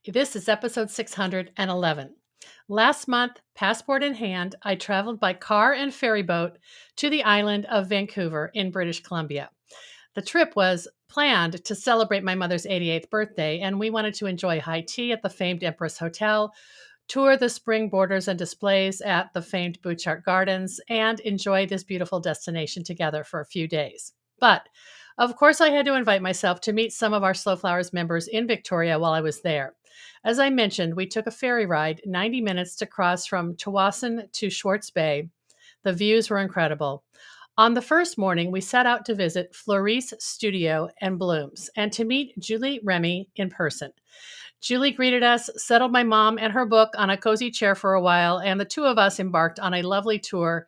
This is episode 611. Last month, passport in hand, I traveled by car and ferry boat to the island of Vancouver in British Columbia. The trip was planned to celebrate my mother's 88th birthday, and we wanted to enjoy high tea at the famed Empress Hotel, tour the spring borders and displays at the famed Butchart Gardens, and enjoy this beautiful destination together for a few days. But of course, I had to invite myself to meet some of our Slow Flowers members in Victoria while I was there. As I mentioned, we took a ferry ride, 90 minutes to cross from Twassen to Schwartz Bay. The views were incredible. On the first morning, we set out to visit Fleuris Studio and Blooms and to meet Julie Remy in person. Julie greeted us, settled my mom and her book on a cozy chair for a while, and the two of us embarked on a lovely tour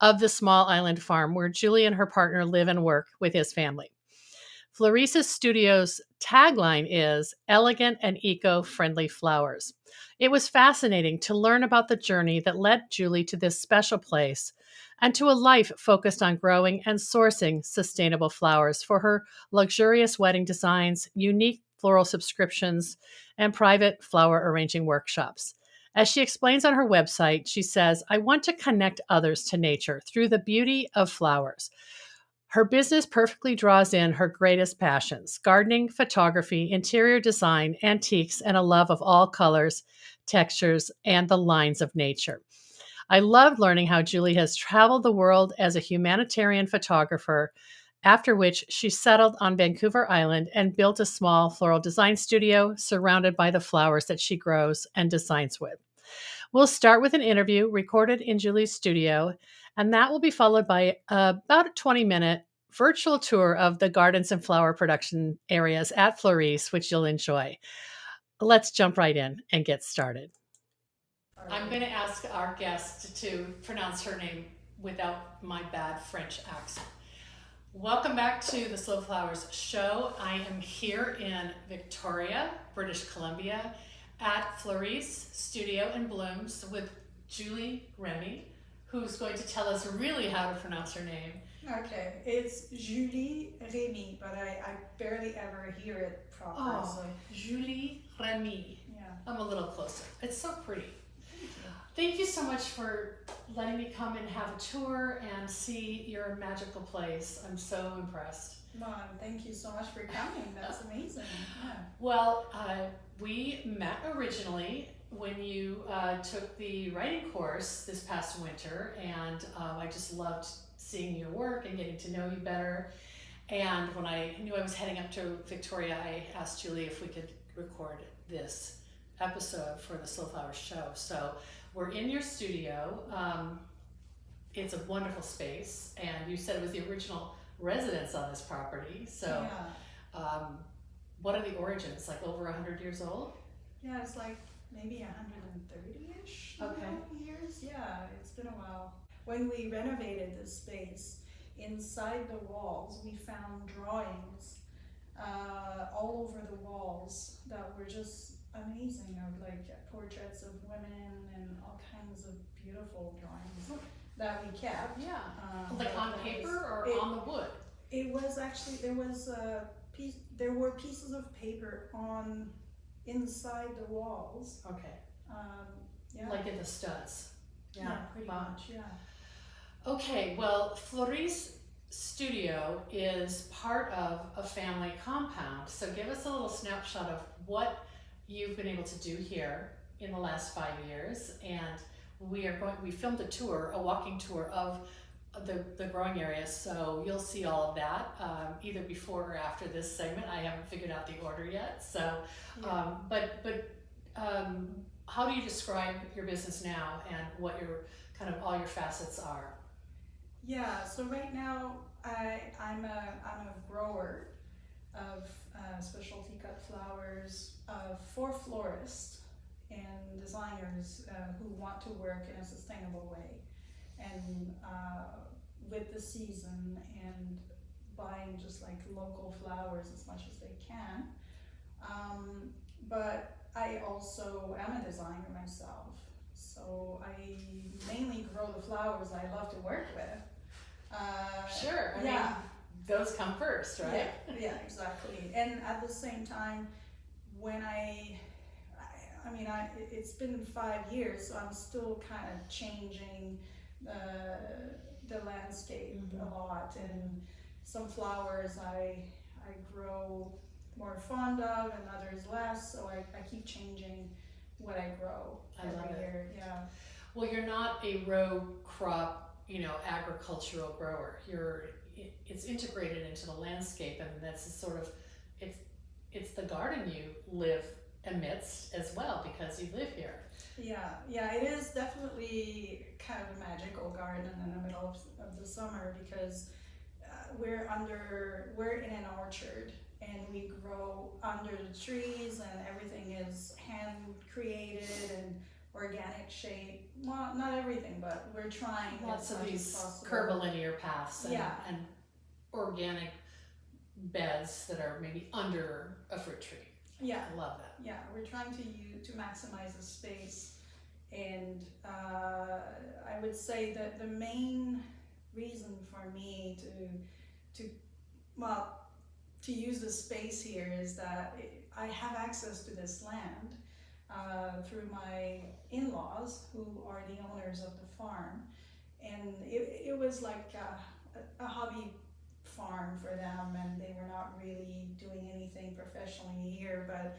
of the small island farm where Julie and her partner live and work with his family. Fleuris Studio's tagline is elegant and eco-friendly flowers. It was fascinating to learn about the journey that led Julie to this special place and to a life focused on growing and sourcing sustainable flowers for her luxurious wedding designs, unique floral subscriptions, and private flower arranging workshops. As she explains on her website, she says, I want to connect others to nature through the beauty of flowers. Her business perfectly draws in her greatest passions: gardening, photography, interior design, antiques, and a love of all colors, textures, and the lines of nature. I loved learning how Julie has traveled the world as a humanitarian photographer, after which she settled on Vancouver Island and built a small floral design studio surrounded by the flowers that she grows and designs with. We'll start with an interview recorded in Julie's studio, and that will be followed by about a 20-minute virtual tour of the gardens and flower production areas at Fleuris, which you'll enjoy. Let's jump right in and get started. I'm going to ask our guest to pronounce her name without my bad French accent. Welcome back to the Slow Flowers show. I am here in Victoria, British Columbia, at Fleuris Studio and Blooms with Julie Remy, who's going to tell us really how to pronounce her name. Okay, it's Julie Remy, but I barely ever hear it proper. Oh, so. Julie Remy. Yeah. I'm a little closer. It's so pretty. Thank you so much for letting me come and have a tour and see your magical place. I'm so impressed. Well, thank you so much for coming. That's amazing. Yeah. Well, we met originally when you took the writing course this past winter, and I just loved seeing your work and getting to know you better. And when I knew I was heading up to Victoria, I asked Julie if we could record this episode for the Slow Flowers show. So we're in your studio. It's a wonderful space, and you said it was the original residence on this property. So Yeah. what are the origins? Like over 100 years old? Yeah, it's like maybe 130-ish years. Yeah, it's been a while. When we renovated this space, inside the walls, we found drawings all over the walls that were just amazing, of like portraits of women and all kinds of beautiful drawings that we kept. Yeah. Like on paper or on the wood? It was actually, there were pieces of paper on inside the walls. Okay. Yeah. Like in the studs. Yeah, pretty much, yeah. Okay, well, Fleuris Studio is part of a family compound. So give us a little snapshot of what you've been able to do here in the last 5 years. And we filmed a tour, a walking tour of the growing area. So you'll see all of that either before or after this segment. I haven't figured out the order yet. So, Yeah. how do you describe your business now and what your kind of all your facets are? Yeah, so right now I'm a grower of specialty cut flowers for florists and designers who want to work in a sustainable way and with the season and buying just like local flowers as much as they can. But I also am a designer myself, so I mainly grow the flowers I love to work with. Sure. I mean, those come first, right? Yeah, exactly. And at the same time, when I it's been 5 years, so I'm still kind of changing the landscape a lot, and some flowers I grow more fond of and others less, so I keep changing what I grow every year. Yeah. Well, you're not a row crop, agricultural grower. It's integrated into the landscape, and that's a sort of, it's the garden you live amidst as well, because you live here. Yeah, it is definitely kind of a magical garden in the middle of the summer, because we're in an orchard, and we grow under the trees, and everything is hand created and organic shape. Well, not everything, but we're trying lots as of much these as possible. curvilinear paths and, Yeah. and organic beds that are maybe under a fruit tree. Yeah, I love that. yeah, we're trying to maximize the space, and I would say that the main reason for me to use the space here is that I have access to this land through my in-laws, who are the owners of the farm, and it was like a hobby farm for them, and they were not really doing anything professionally here, but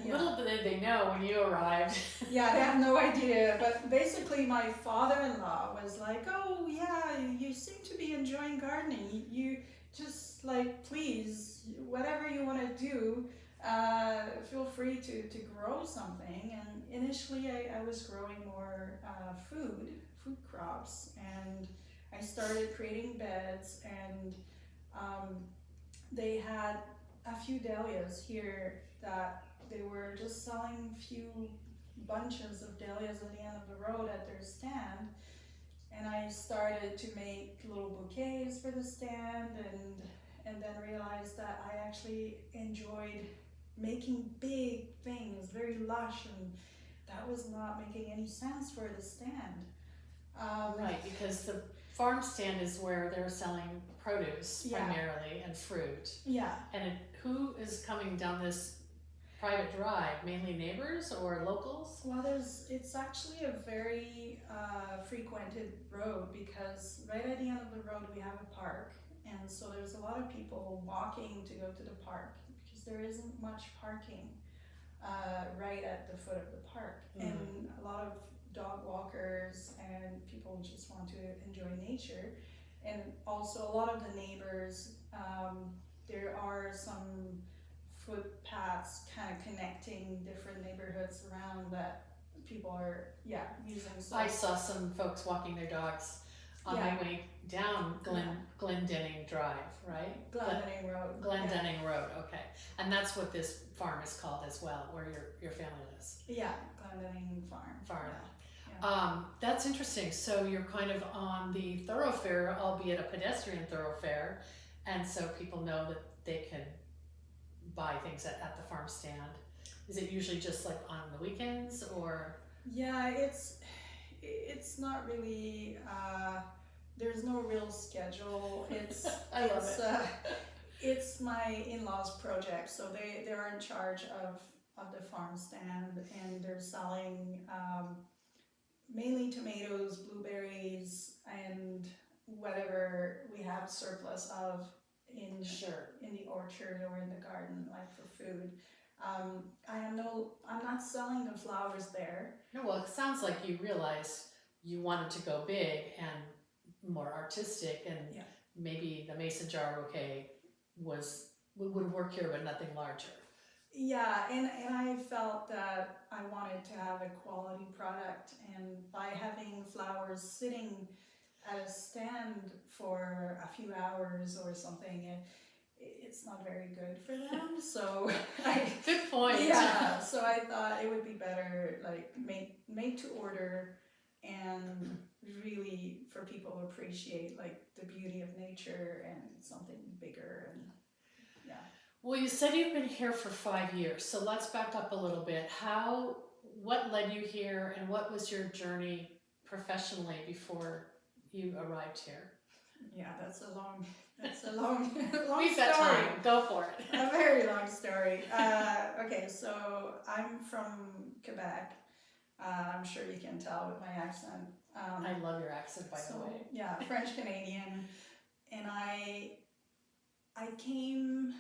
little did they know when you arrived. Yeah, they have no idea, but basically my father-in-law was like, oh yeah, you seem to be enjoying gardening, you just like, please, whatever you want to do, feel free to grow something. And initially I was growing more food crops, and I started creating beds, and they had a few dahlias here that they were just selling few bunches of dahlias at the end of the road at their stand, and I started to make little bouquets for the stand, and then realized that I actually enjoyed making big things, very lush, and that was not making any sense for the stand. Right, because the farm stand is where they're selling produce primarily and fruit. Yeah. And who is coming down this private drive? Mainly neighbors or locals? Well, it's actually a very frequented road, because right at the end of the road we have a park, and so there's a lot of people walking to go to the park, because there isn't much parking right at the foot of the park. And a lot of dog walkers and people just want to enjoy nature, and also a lot of the neighbors, there are some footpaths kind of connecting different neighborhoods around that people are using. So I saw some folks walking their dogs on my way down Glendenning Drive, right? Glendenning Road. Glendenning Road, okay. And that's what this farm is called as well, where your family lives. Yeah, Glendenning Farm. That's interesting. So you're kind of on the thoroughfare, albeit a pedestrian thoroughfare, and so people know that they can buy things at the farm stand. Is it usually just like on the weekends, or? Yeah, it's not really, there's no real schedule. It's I love it. It's my in-laws project, so they are in charge of the farm stand, and they're selling mainly tomatoes, blueberries, and whatever we have surplus of in the orchard or in the garden, like for food. I'm not selling the flowers there. No, well, it sounds like you realized you wanted to go big and more artistic, and maybe the mason jar bouquet would work here, but nothing larger. Yeah, and I felt that I wanted to have a quality product, and by having flowers sitting at a stand for a few hours or something, it's not very good for them. So good point. Yeah, so I thought it would be better like made to order, and really for people to appreciate like the beauty of nature and something bigger. And well, you said you've been here for 5 years, so let's back up a little bit. What led you here, and what was your journey professionally before you arrived here? Yeah, that's a That's a long, long We've story. got time. Go for it. A very long story. Okay, so I'm from Quebec. I'm sure you can tell with my accent. I love your accent, by so, the way. Yeah, French Canadian, and I came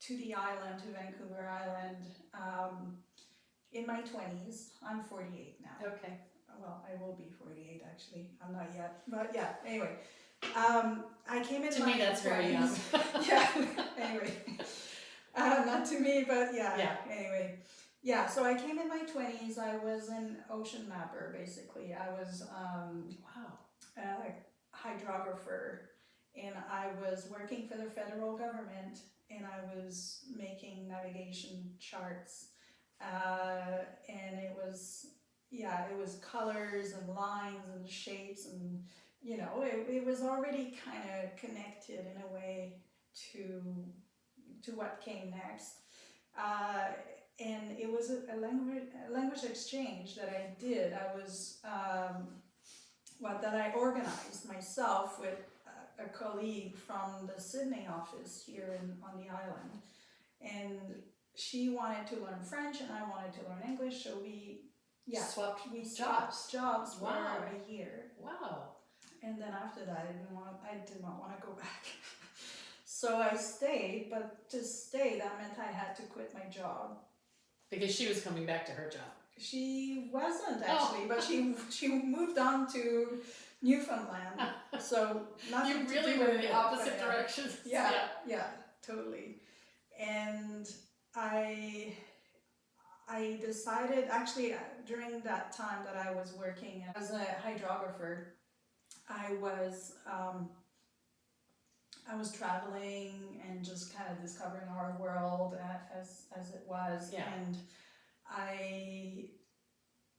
to the island, to Vancouver Island, in my 20s. I'm 48 now. Okay. Well, I will be 48 actually. I'm not yet, but yeah. Anyway, I came in. To my me, that's 20s. very young. Yeah. Anyway, not to me, but yeah. Yeah. Anyway, yeah. So I came in my 20s. I was an ocean mapper, basically. I was Wow. a hydrographer, and I was working for the federal government, and I was making navigation charts, and it was. Yeah, it was colors and lines and shapes, and it was already kind of connected in a way to what came next, and it was a language exchange that I did. I was that I organized myself with a colleague from the Sydney office here on the island, and she wanted to learn French and I wanted to learn English, so we swapped jobs for a year. Wow. And then after that, I did not want to go back. So I stayed, but to stay, that meant I had to quit my job. Because she was coming back to her job. She wasn't actually, but she moved on to Newfoundland. So you really went in the opposite directions. Yeah, totally. And I decided, actually, during that time that I was working as a hydrographer, I was traveling and just kind of discovering our world as it was. Yeah. And I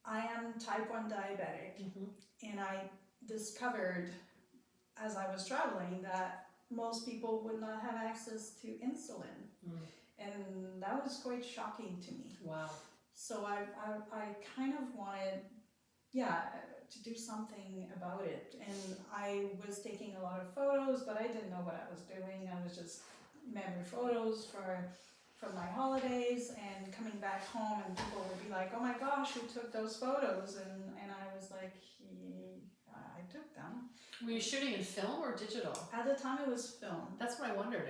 am type 1 diabetic, and I discovered as I was traveling that most people would not have access to insulin. And that was quite shocking to me. Wow. So I kind of wanted, to do something about it. And I was taking a lot of photos, but I didn't know what I was doing. I was just memory photos from my holidays, and coming back home, and people would be like, "Oh my gosh, who took those photos?" And I was like, I took them. Were you shooting in film or digital? At the time, it was film. That's what I wondered.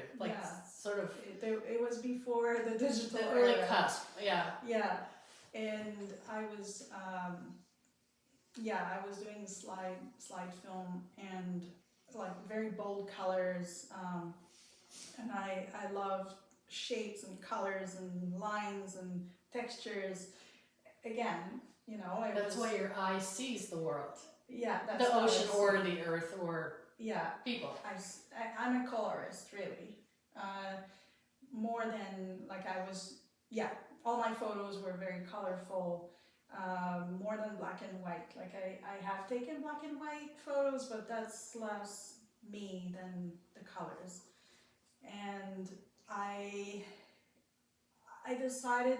Sort of. It was before the digital the era. early cusp. Yeah. Yeah, and I was I was doing slide film, and like very bold colors, and I love shapes and colors and lines and textures. Again, that's why your eye sees the world. Yeah, that's the ocean or the earth or people. I'm a colorist, really. More than I was. Yeah, all my photos were very colorful. More than black and white. I have taken black and white photos, but that's less me than the colors. And I decided,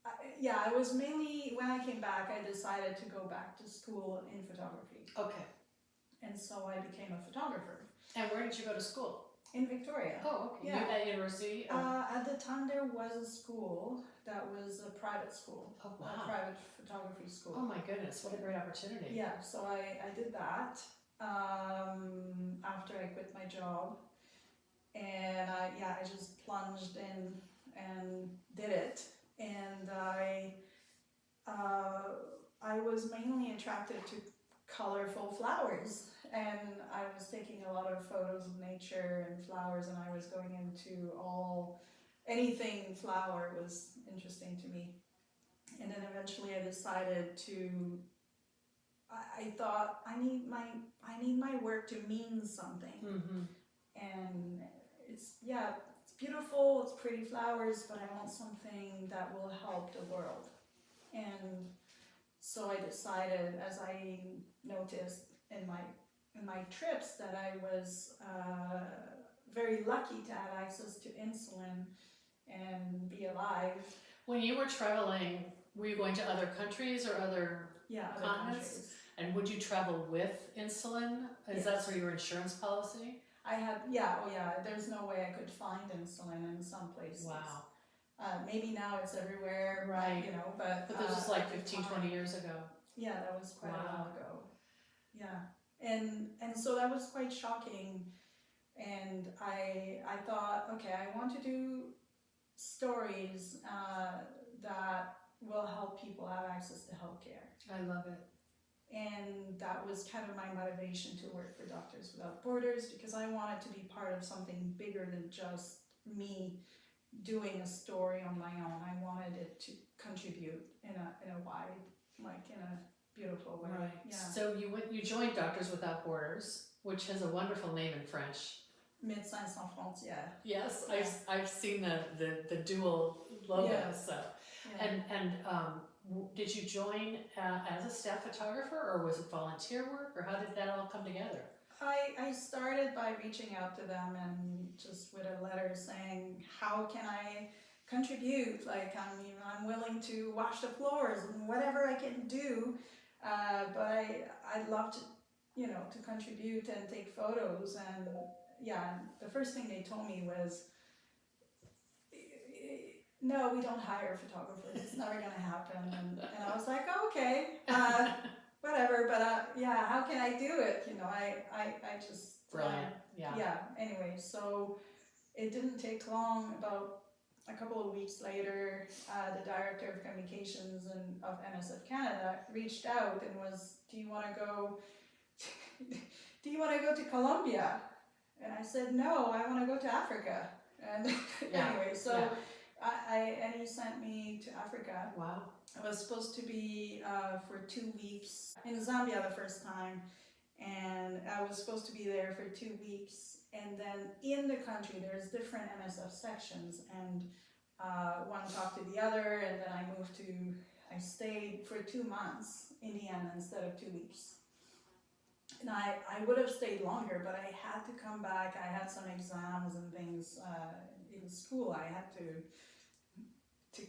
I was mainly, when I came back, I decided to go back to school in photography. Okay. And so I became a photographer. And where did you go to school? In Victoria. Oh, okay. Yeah. At university? At the time, there was a school that was a private school. Oh, wow. A private photography school. Oh my goodness, what a great opportunity. Yeah, so I did that after I quit my job. And I just plunged in and did it. And I was mainly attracted to colorful flowers, and I was taking a lot of photos of nature and flowers, and I was going into anything flower was interesting to me. And then eventually I decided I thought I need my work to mean something. And it's beautiful, it's pretty flowers, but I want something that will help the world. And so I decided, as I noticed in my trips, that I was very lucky to have access to insulin and be alive. When you were traveling, were you going to other countries or other continents? Countries. And would you travel with insulin? Is Yes. that sort of your insurance policy? I had, yeah, oh yeah, there's no way I could find insulin in some places. Wow. Maybe now it's everywhere, Right. you know, but this was like at the 15, time- 20 years ago. Yeah, that was quite a Wow. while ago. Yeah, and so that was quite shocking, and I thought, okay, I want to do stories that will help people have access to healthcare. I love it. And that was kind of my motivation to work for Doctors Without Borders, because I wanted to be part of something bigger than just me doing a story on my own. I wanted it to contribute in a wide, like in a beautiful way. Right. Yeah. So you joined Doctors Without Borders, which has a wonderful name in French. Médecins Sans Frontières. Yes, Yeah. I've seen the dual logo. Yeah. So Yeah. and did you join as a staff photographer, or was it volunteer work, or how did that all come together? I started by reaching out to them and just with a letter saying, how can I contribute? Like, I'm willing to wash the floors and whatever I can do, but I'd love to, you know, to contribute and take photos. And yeah, the first thing they told me was, no, we don't hire photographers. It's never gonna happen. And I was like, oh, okay, whatever. But yeah, how can I do it? You know, I just Brilliant. Yeah. yeah. Anyway, so it didn't take long. About a couple of weeks later, the director of communications of MSF Canada reached out and was, do you want to go? Do you want to go to Colombia? And I said, no, I want to go to Africa. And Yeah. anyway, so. Yeah. And he sent me to Africa. Wow. I was supposed to be for 2 weeks in Zambia the first time, and I was supposed to be there for 2 weeks. And then in the country, there's different MSF sections, and one talked to the other, and then I stayed for 2 months in the end instead of 2 weeks. And I would have stayed longer, but I had to come back. I had some exams and things in school I had to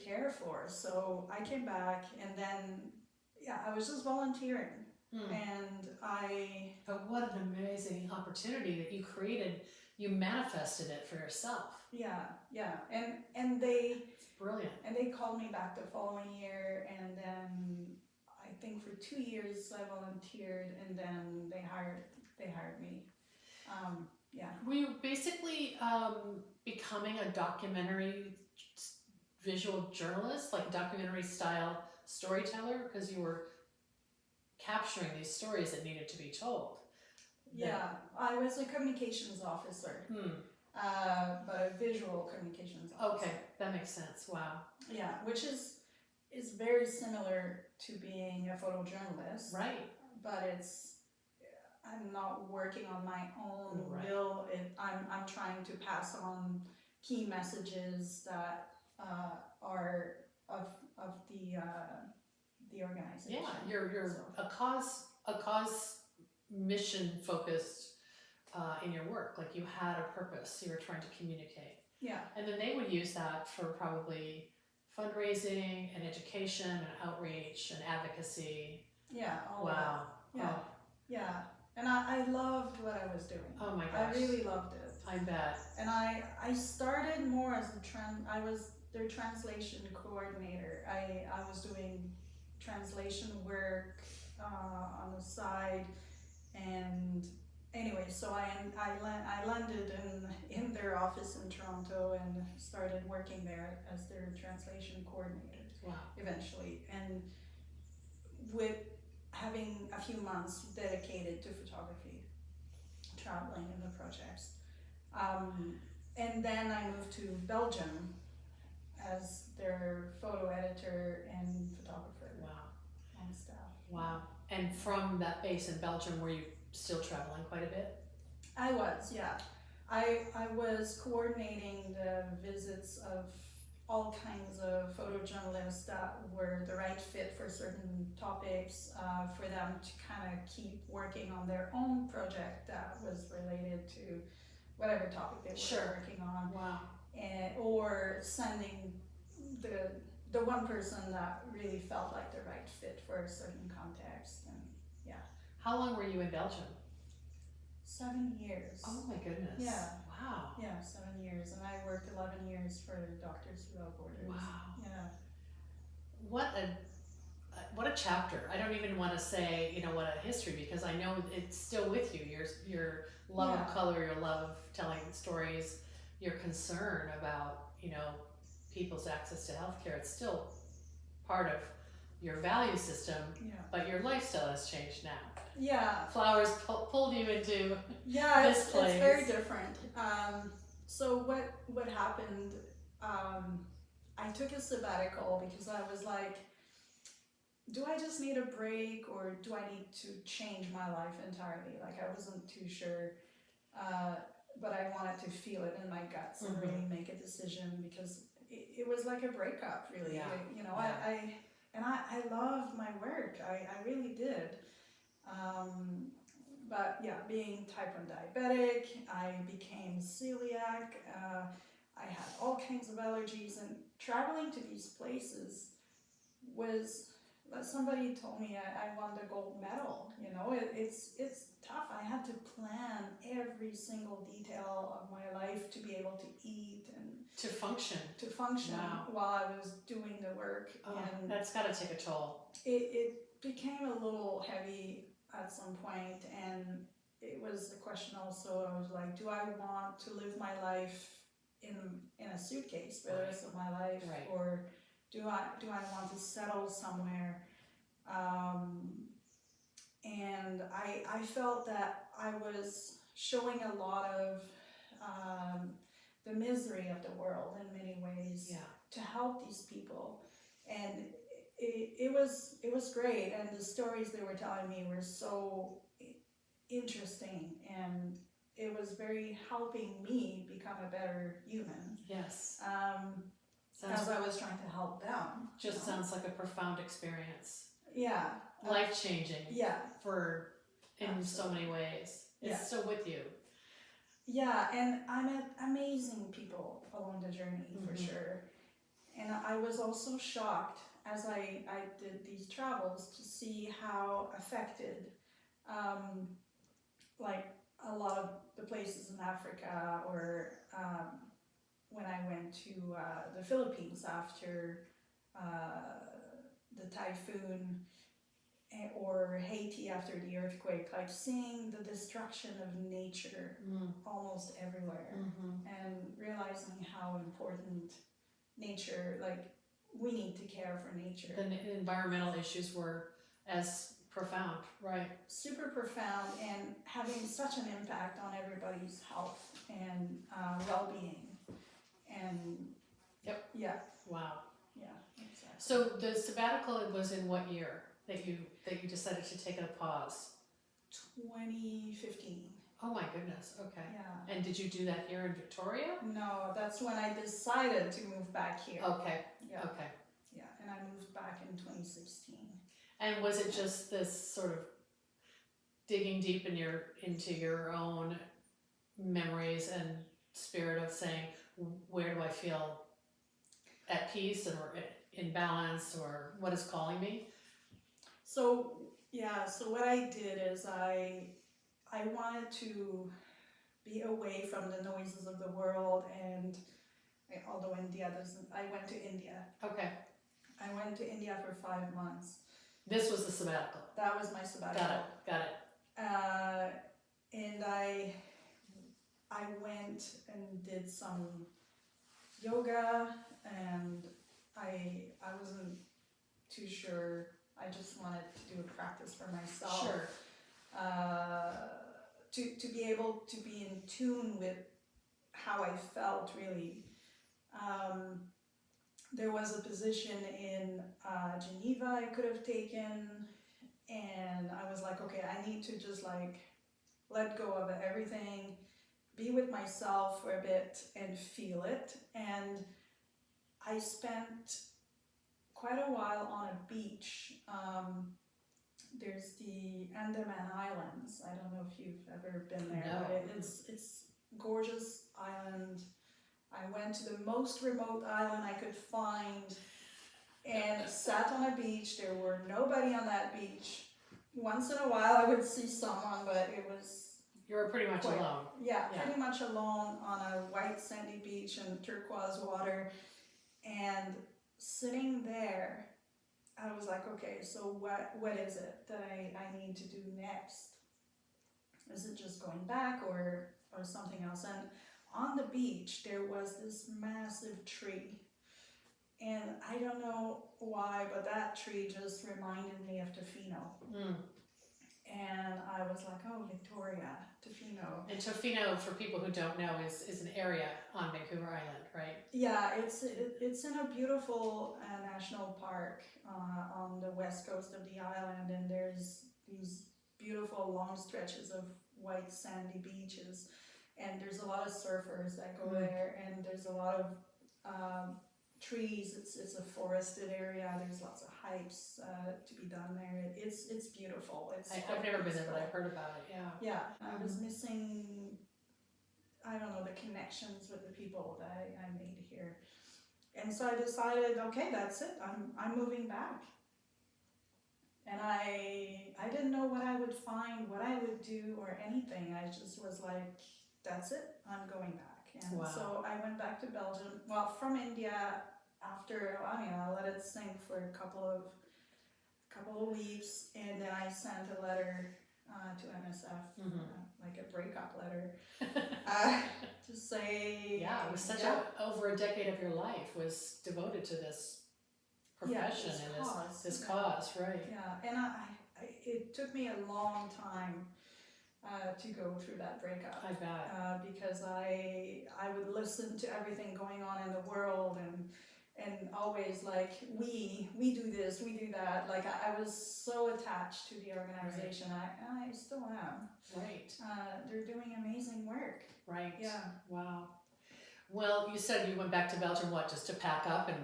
care for. So I came back, and then yeah, I was just volunteering. And But what an amazing opportunity that you created. You manifested it for yourself. yeah, and they Brilliant. And they called me back the following year, and then I think for 2 years I volunteered, and then they hired me. Yeah. Were you basically becoming a documentary visual journalist, like documentary style storyteller, because you were capturing these stories that needed to be told? Yeah, I was a communications officer, but a visual communications officer. Okay, that makes sense. Wow. Yeah, which is very similar to being a photojournalist. Right. But I'm not working on my own Right. will. I'm trying to pass on key messages that are of the organization. Yeah, you're So. a cause mission focused in your work. Like you had a purpose you were trying to communicate. Yeah. And then they would use that for probably fundraising and education and outreach and advocacy. Yeah. All Wow. that. Yeah. Yeah. And I loved what I was doing. Oh my I gosh. really loved it. I bet. And I started more as I was their translation coordinator. I was doing translation work on the side, and anyway, so I landed in their office in Toronto and started working there as their translation coordinator. Wow. Eventually, and with having a few months dedicated to photography, traveling in the projects. And then I moved to Belgium as their photo editor and photographer. Wow. On staff. Wow. And from that base in Belgium, were you still traveling quite a bit? I was, yeah. I was coordinating the visits of all kinds of photojournalists that were the right fit for certain topics, for them to kind of keep working on their own project that was related to whatever topic they were working on. Wow. Or sending the one person that really felt like the right fit for a certain context. And yeah. How long were you in Belgium? 7 years. Oh my goodness. Yeah. Wow. Yeah, 7 years. And I worked 11 years for Doctors Without Borders. Wow. Yeah. What a chapter. I don't even want to say, you know, what a history, because I know it's still with you. Your love Yeah. of color, your love of telling stories, your concern about, you know, people's access to healthcare. It's still part of your value system, Yeah. but your lifestyle has changed now. Yeah. Flowers pulled you into Yeah, this it's place. very different. So what happened, I took a sabbatical because I was like, do I just need a break, or do I need to change my life entirely? Like, I wasn't too sure, but I wanted to feel it in my guts and really make a decision, because it was like a breakup, really. Yeah. You know, Yeah. I love my work. I really did. But yeah, being type 1 diabetic, I became celiac, I had all kinds of allergies, and traveling to these places was, somebody told me I won the gold medal. You know, it's tough. I had to plan every single detail of my life to be able to eat and to function. Wow. While I was doing the work. Oh, and that's got to take a toll. It became a little heavy at some point, and it was a question also. I was like, do I want to live my life in a suitcase for the rest of my life, or do I want to settle somewhere? And I felt that I was showing a lot of the misery of the world in many ways, to help these people. And it was great, and the stories they were telling me were so interesting, and it was very helping me become a better human. Yes. As I was trying to help them. Just sounds like a profound experience. Yeah. Life-changing. Yeah. In so many ways. It's still with you. Yeah, and I met amazing people along the journey, for sure. And I was also shocked as I did these travels to see how affected, like a lot of the places in Africa, or when I went to the Philippines after the typhoon, or Haiti after the earthquake, like seeing the destruction of nature almost everywhere, and realizing how important nature, like, we need to care for nature. The environmental issues were as profound, right? Super profound, and having such an impact on everybody's health and well-being. And wow. Yeah, exactly. So the sabbatical was in what year that you decided to take a pause? 2015. Oh my goodness. Okay. Yeah. And did you do that here in Victoria? No, that's when I decided to move back here. Okay. Yeah. Okay. Yeah, and I moved back in 2016. And was it just this sort of digging deep into your own memories and spirit of saying, where do I feel at peace or in balance, or what is calling me? So what I did is I wanted to be away from the noises of the world, and although India doesn't, I went to India. Okay. I went to India for 5 months. This was the sabbatical? That was my sabbatical. Got it. And I went and did some yoga, and I wasn't too sure. I just wanted to do a practice for myself. Sure. To be able to be in tune with how I felt, really. There was a position in Geneva I could have taken, and I was like, okay, I need to just like let go of everything, be with myself for a bit and feel it. And I spent quite a while on a beach. There's the Andaman Islands. I don't know if you've ever been there. No. But it's gorgeous island. I went to the most remote island I could find and sat on a beach. There were nobody on that beach. Once in a while I would see someone, but it was You're pretty much alone. Yeah, pretty much alone on a white sandy beach and turquoise water. And sitting there, I was like, okay, so what is it that I need to do next? Is it just going back or something else? And on the beach, there was this massive tree. And I don't know why, but that tree just reminded me of Tofino. And I was like, oh, Victoria, Tofino. And Tofino, for people who don't know, is an area on Vancouver Island, right? Yeah, it's in a beautiful national park on the west coast of the island, and there's these beautiful long stretches of white sandy beaches, and there's a lot of surfers that go there, and there's a lot of trees. It's a forested area. There's lots of hikes to be done there. It's beautiful. I've never been there, but I've heard about it. Yeah, I was missing, I don't know, the connections with the people that I made here, and so I decided, okay, that's it. I'm moving back, and I didn't know what I would find, what I would do, or anything. I just was like, that's it. I'm going back. And so I went back to Belgium, well, from India after, I mean, I let it sink for a couple of weeks, and then I sent a letter to MSF, like a breakup letter, to say... Yeah, it was such over a decade of your life was devoted to this profession and this cause, right? Yeah, and it took me a long time to go through that breakup. I bet. Because I would listen to everything going on in the world and always like, we do this, we do that. Like I was so attached to the organization. Right. I still am. Right. They're doing amazing work. Right. Yeah. Wow. Well, you said you went back to Belgium, what, just to pack up and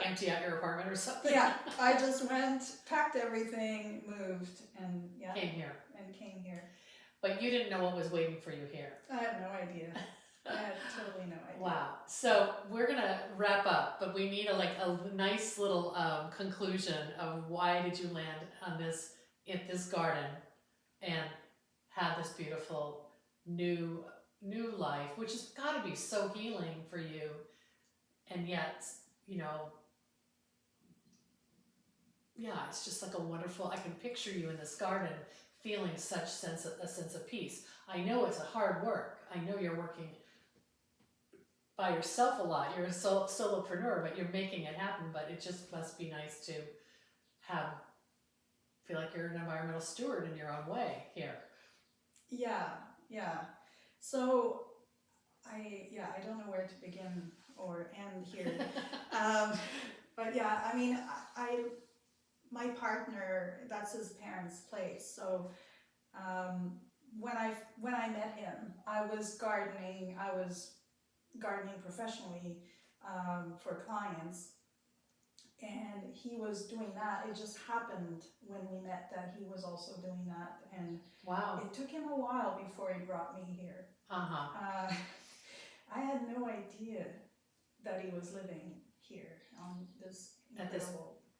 empty out your apartment or something? Yeah, I just went, packed everything, moved, and came here. But you didn't know what was waiting for you here. I had no idea. I had totally no idea. Wow. So we're gonna wrap up, but we need a nice little conclusion of why did you land on this garden and have this beautiful new life, which has got to be so healing for you, and yet it's just like a wonderful. I can picture you in this garden, feeling a sense of peace. I know it's a hard work. I know you're working by yourself a lot. You're a solopreneur, but you're making it happen. But it just must be nice to feel like you're an environmental steward in your own way here. Yeah. So I don't know where to begin or end here. But yeah, I mean, my partner, that's his parents' place. So when I met him, I was gardening professionally for clients, and he was doing that. It just happened when we met that he was also doing that, and it took him a while before he brought me here. I had no idea that he was living here on this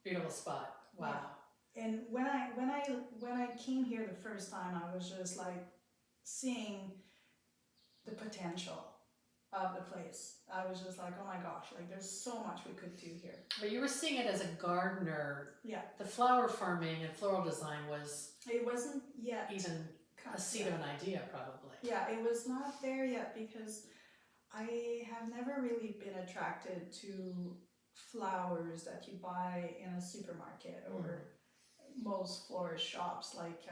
beautiful spot. Wow. Yeah. And when I came here the first time, I was just like seeing the potential of the place. I was just like, oh my gosh, like there's so much we could do here. But you were seeing it as a gardener. Yeah. The flower farming and floral design it wasn't yet even a seed of an idea, probably. Yeah, it was not there yet because I have never really been attracted to flowers that you buy in a supermarket or most florist shops, like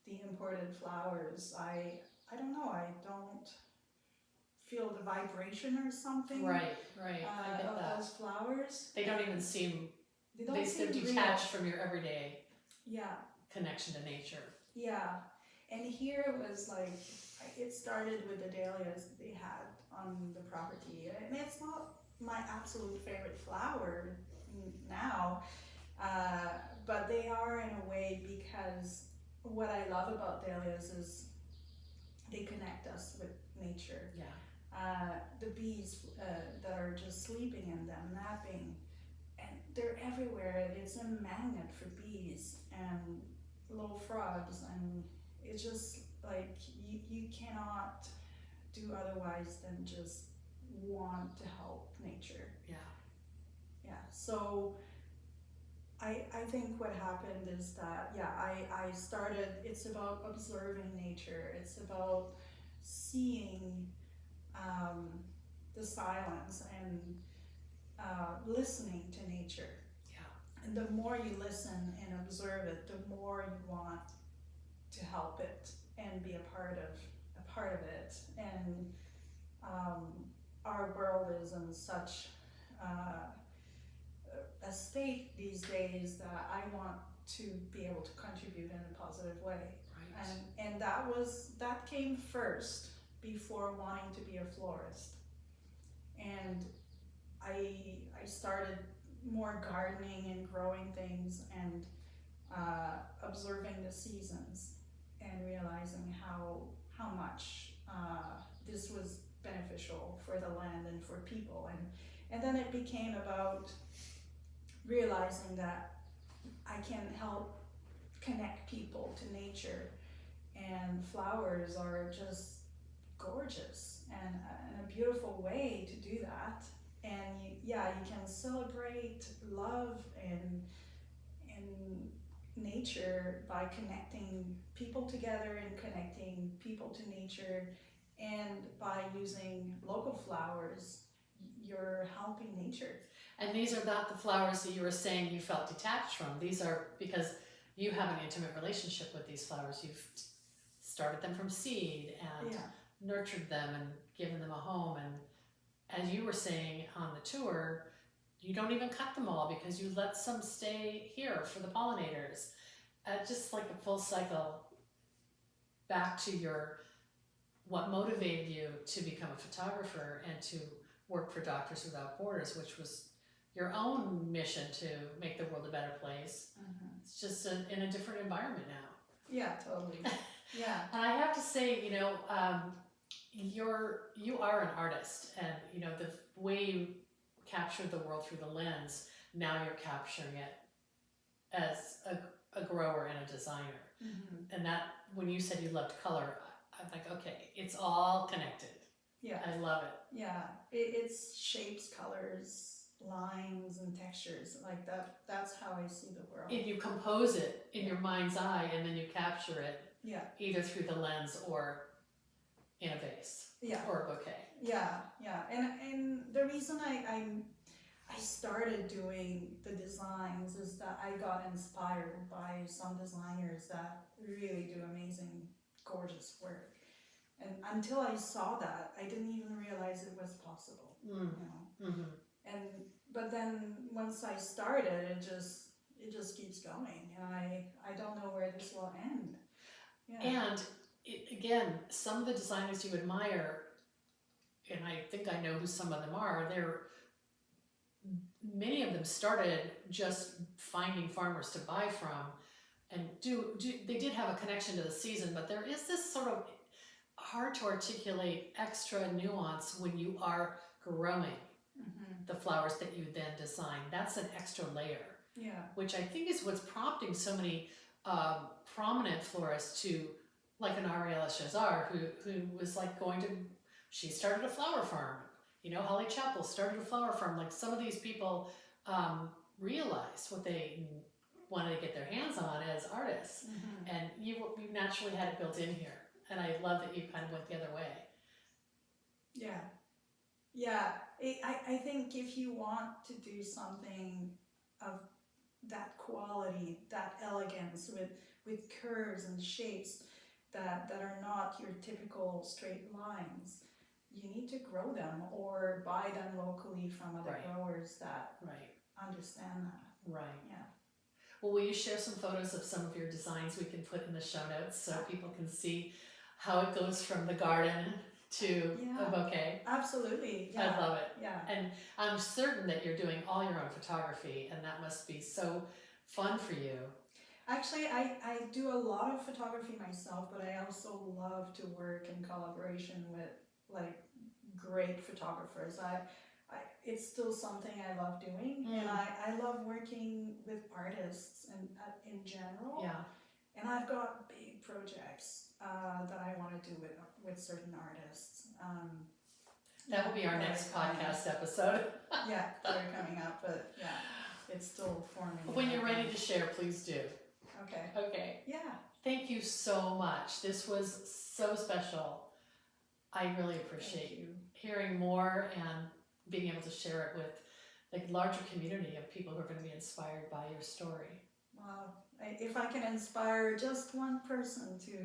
the imported flowers. I don't know, I don't feel the vibration or something. Right. I get of that. those flowers. They don't even seem, they seem detached from your everyday connection to nature. Yeah, and here it was like, it started with the dahlias they had on the property, and it's not my absolute favorite flower now, but they are in a way, because what I love about dahlias is they connect us with nature. Yeah. The bees that are just sleeping in them, napping, and they're everywhere. It's a magnet for bees and little frogs, and it's just like you cannot do otherwise than just want to help nature. Yeah. So I think what happened is that, yeah, I started, it's about observing nature. It's about seeing the silence and listening to nature. Yeah. And the more you listen and observe it, the more you want to help it and be a part of it. And our world is in such a state these days that I want to be able to contribute in a positive way. Right. And that came first before wanting to be a florist. And I started more gardening and growing things and observing the seasons and realizing how much this was beneficial for the land and for people. And then it became about realizing that I can help connect people to nature, and flowers are just gorgeous and a beautiful way to do that. And you can celebrate love and nature by connecting people together and connecting people to nature, and by using local flowers, you're helping nature. And these are not the flowers that you were saying you felt detached from. These are because you have an intimate relationship with these flowers. You've started them from seed and nurtured them and given them a home. And as you were saying on the tour, you don't even cut them all because you let some stay here for the pollinators. Just like a full cycle back to what motivated you to become a photographer and to work for Doctors Without Borders, which was your own mission to make the world a better place. It's just in a different environment now. Yeah, totally. Yeah. And I have to say, you are an artist, and the way you captured the world through the lens, now you're capturing it as a grower and a designer. And that, when you said you loved color, I'm like, okay, it's all connected. Yeah. I love it. Yeah, it's shapes, colors, lines, and textures. Like that. That's how I see the world. And you compose it in your mind's eye, and then you capture it. Yeah. Either through the lens or in a vase. Yeah. Or a bouquet. Yeah. And the reason I started doing the designs is that I got inspired by some designers that really do amazing, gorgeous work. And until I saw that, I didn't even realize it was possible. But then once I started, it just keeps going, and I don't know where this will end. Yeah. And again, some of the designers you admire, and I think I know who some of them are, many of them started just finding farmers to buy from, and they did have a connection to the season, but there is this sort of hard to articulate extra nuance when you are growing the flowers that you then design. That's an extra layer. Yeah. Which I think is what's prompting so many prominent florists to, like an Ariella Chazar, who was like she started a flower farm. Holly Chappell started a flower farm. Like, some of these people realized what they wanted to get their hands on as artists. And you naturally had it built in here. And I love that you kind of went the other way. Yeah. Yeah. I think if you want to do something of that quality, that elegance, with curves and shapes that are not your typical straight lines, you need to grow them or buy them locally from other growers that understand that. Right. Yeah. Well, will you share some photos of some of your designs we can put in the show notes so people can see how it goes from the garden to a bouquet? Absolutely. Yeah. I love it. Yeah. And I'm certain that you're doing all your own photography, and that must be so fun for you. Actually, I do a lot of photography myself, but I also love to work in collaboration with great photographers. It's still something I love doing, and I love working with artists and in general. Yeah. And I've got big projects that I want to do with certain artists. That will be our next podcast episode. Yeah, that are coming up, but yeah, it's still forming. When you're ready to share, please do. Okay. Okay. Yeah. Thank you so much. This was so special. I really appreciate you hearing more and being able to share it with the larger community of people who are going to be inspired by your story. Wow. If I can inspire just one person to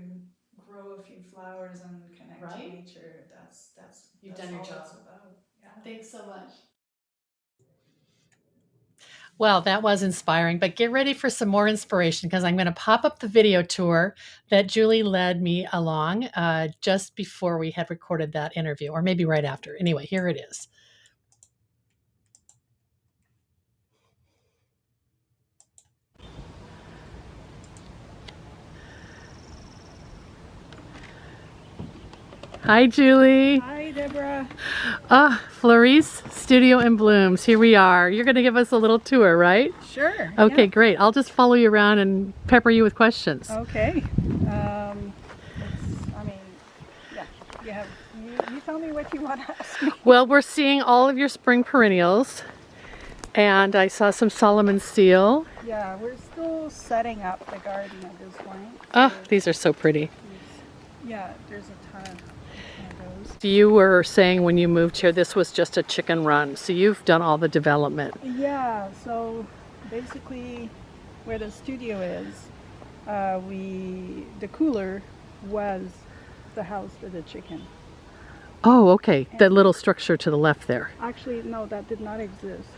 grow a few flowers and connect to nature, that's You've done your job. It's about. Yeah. Thanks so much. Well, that was inspiring, but get ready for some more inspiration because I'm going to pop up the video tour that Julie led me along just before we had recorded that interview, or maybe right after. Anyway, here it is. Hi, Julie. Hi, Deborah. Fleuris Studio and Blooms. Here we are. You're going to give us a little tour, right? Sure. Okay, yeah. Great. I'll just follow you around and pepper you with questions. Okay. You tell me what you want to ask me. Well, we're seeing all of your spring perennials, and I saw some Solomon seal. Yeah, we're still setting up the garden at this point. Oh, these are so pretty. Yeah, there's a ton of those. You were saying when you moved here, this was just a chicken run, so you've done all the development. Yeah, so basically where the studio is, the cooler was the house for the chicken. Oh, okay. That little structure to the left there. Actually, no, that did not exist.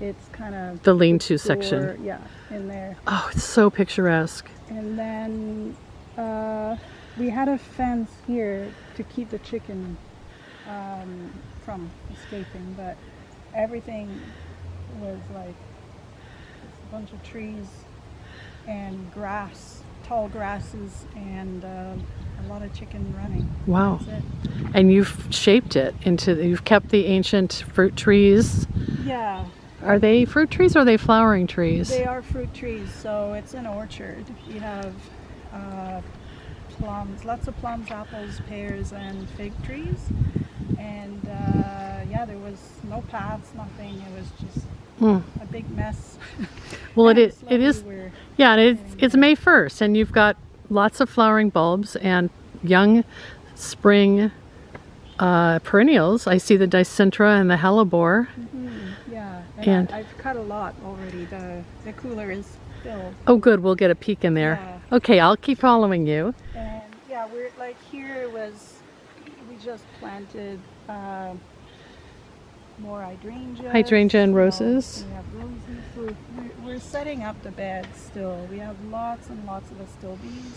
It's kind of the lean-to section. Yeah, in there. Oh, it's so picturesque. And then we had a fence here to keep the chicken from escaping, but everything was like a bunch of trees and grass, tall grasses, and a lot of chicken running. Wow. And you've shaped it into, you've kept the ancient fruit trees. Yeah. Are they fruit trees or are they flowering trees? They are fruit trees, so it's an orchard. You have plums, lots of plums, apples, pears, and fig trees. And yeah, there was no paths, nothing. It was just a big mess. Well, it is. Yeah, and it's May 1st, and you've got lots of flowering bulbs and young spring perennials. I see the dicentra and the hellebore. Yeah, and I've cut a lot already. The cooler is filled. Oh, good. We'll get a peek in there. Yeah. Okay, I'll keep following you. And yeah, we're like here we just planted more hydrangeas. Hydrangea and roses. We have roses. We're setting up the beds still. We have lots and lots of astilbes.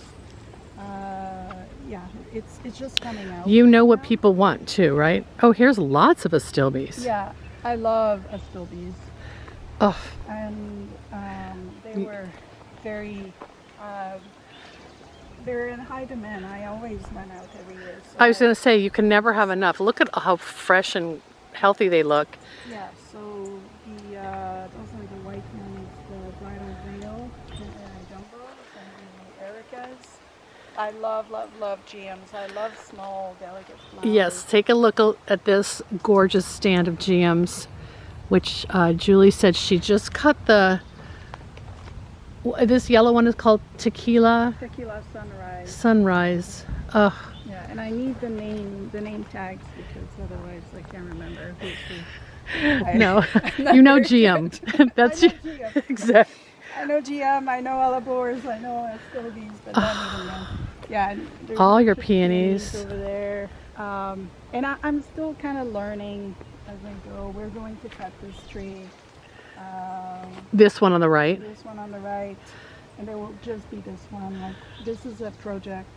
Yeah, it's just coming out. You know what people want too, right? Oh, here's lots of astilbes. Yeah, I love astilbes. Oh. And they were very, they're in high demand. I always run out every year. So I was going to say, you can never have enough. Look at how fresh and healthy they look. Yeah, so those are the white ones, the bridal veil, the jumbos, and the ericas. I love GMs. I love small, delicate flowers. Yes, take a look at this gorgeous stand of GMs, which Julie said she just cut this yellow one is called Tequila Sunrise. Sunrise. Ugh. Yeah, and I need the name tags because otherwise I can't remember who's who. No, you know GM. That's exactly. I know GM, I know Alabors, I know Astilbes, but I don't even know. Yeah, all your peonies over there. And I'm still kind of learning as I go. We're going to cut this tree. This one on the right. This one on the right, and there will just be this one. Like this is a project.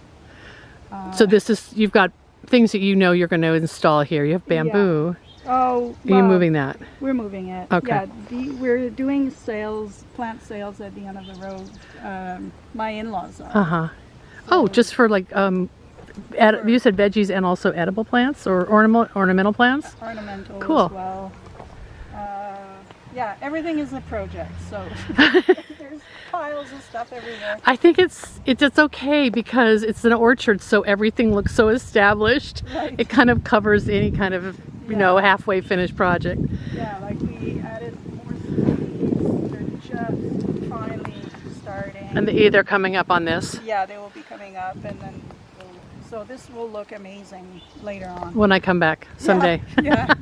So this is, you've got things that you know you're going to install here. You have bamboo. Yeah. Oh, well, are you moving that? We're moving it. Okay. Yeah, we're doing plant sales at the end of the road. My in-laws are. So, oh, just for like, you said veggies and also edible plants or ornamental plants? Ornamental cool. as well. Yeah, everything is a project, so there's piles of stuff everywhere. I think it's okay because it's an orchard, so everything looks so established. Right. It kind of covers any kind of, you know, halfway finished project. Yeah, like we added more trees. They're just finally starting. And they're coming up on this Yeah, they will be coming up, and then so this will look amazing later on. when I come back someday. Yeah.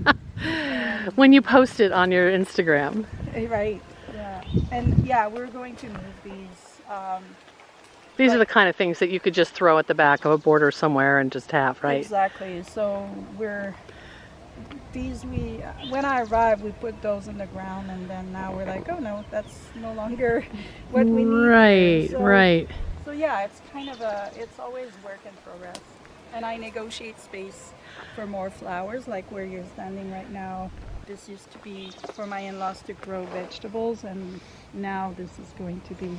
When you post it on your Instagram. Right. Yeah. And yeah, we're going to move these. These are the kind of things that you could just throw at the back of a border somewhere and just have, right? Exactly. So when I arrived, we put those in the ground, and then now we're like, oh no, that's no longer what we need. Right, So, right. So yeah, it's kind of it's always work in progress. And I negotiate space for more flowers, like where you're standing right now. This used to be for my in-laws to grow vegetables, and now this is going to be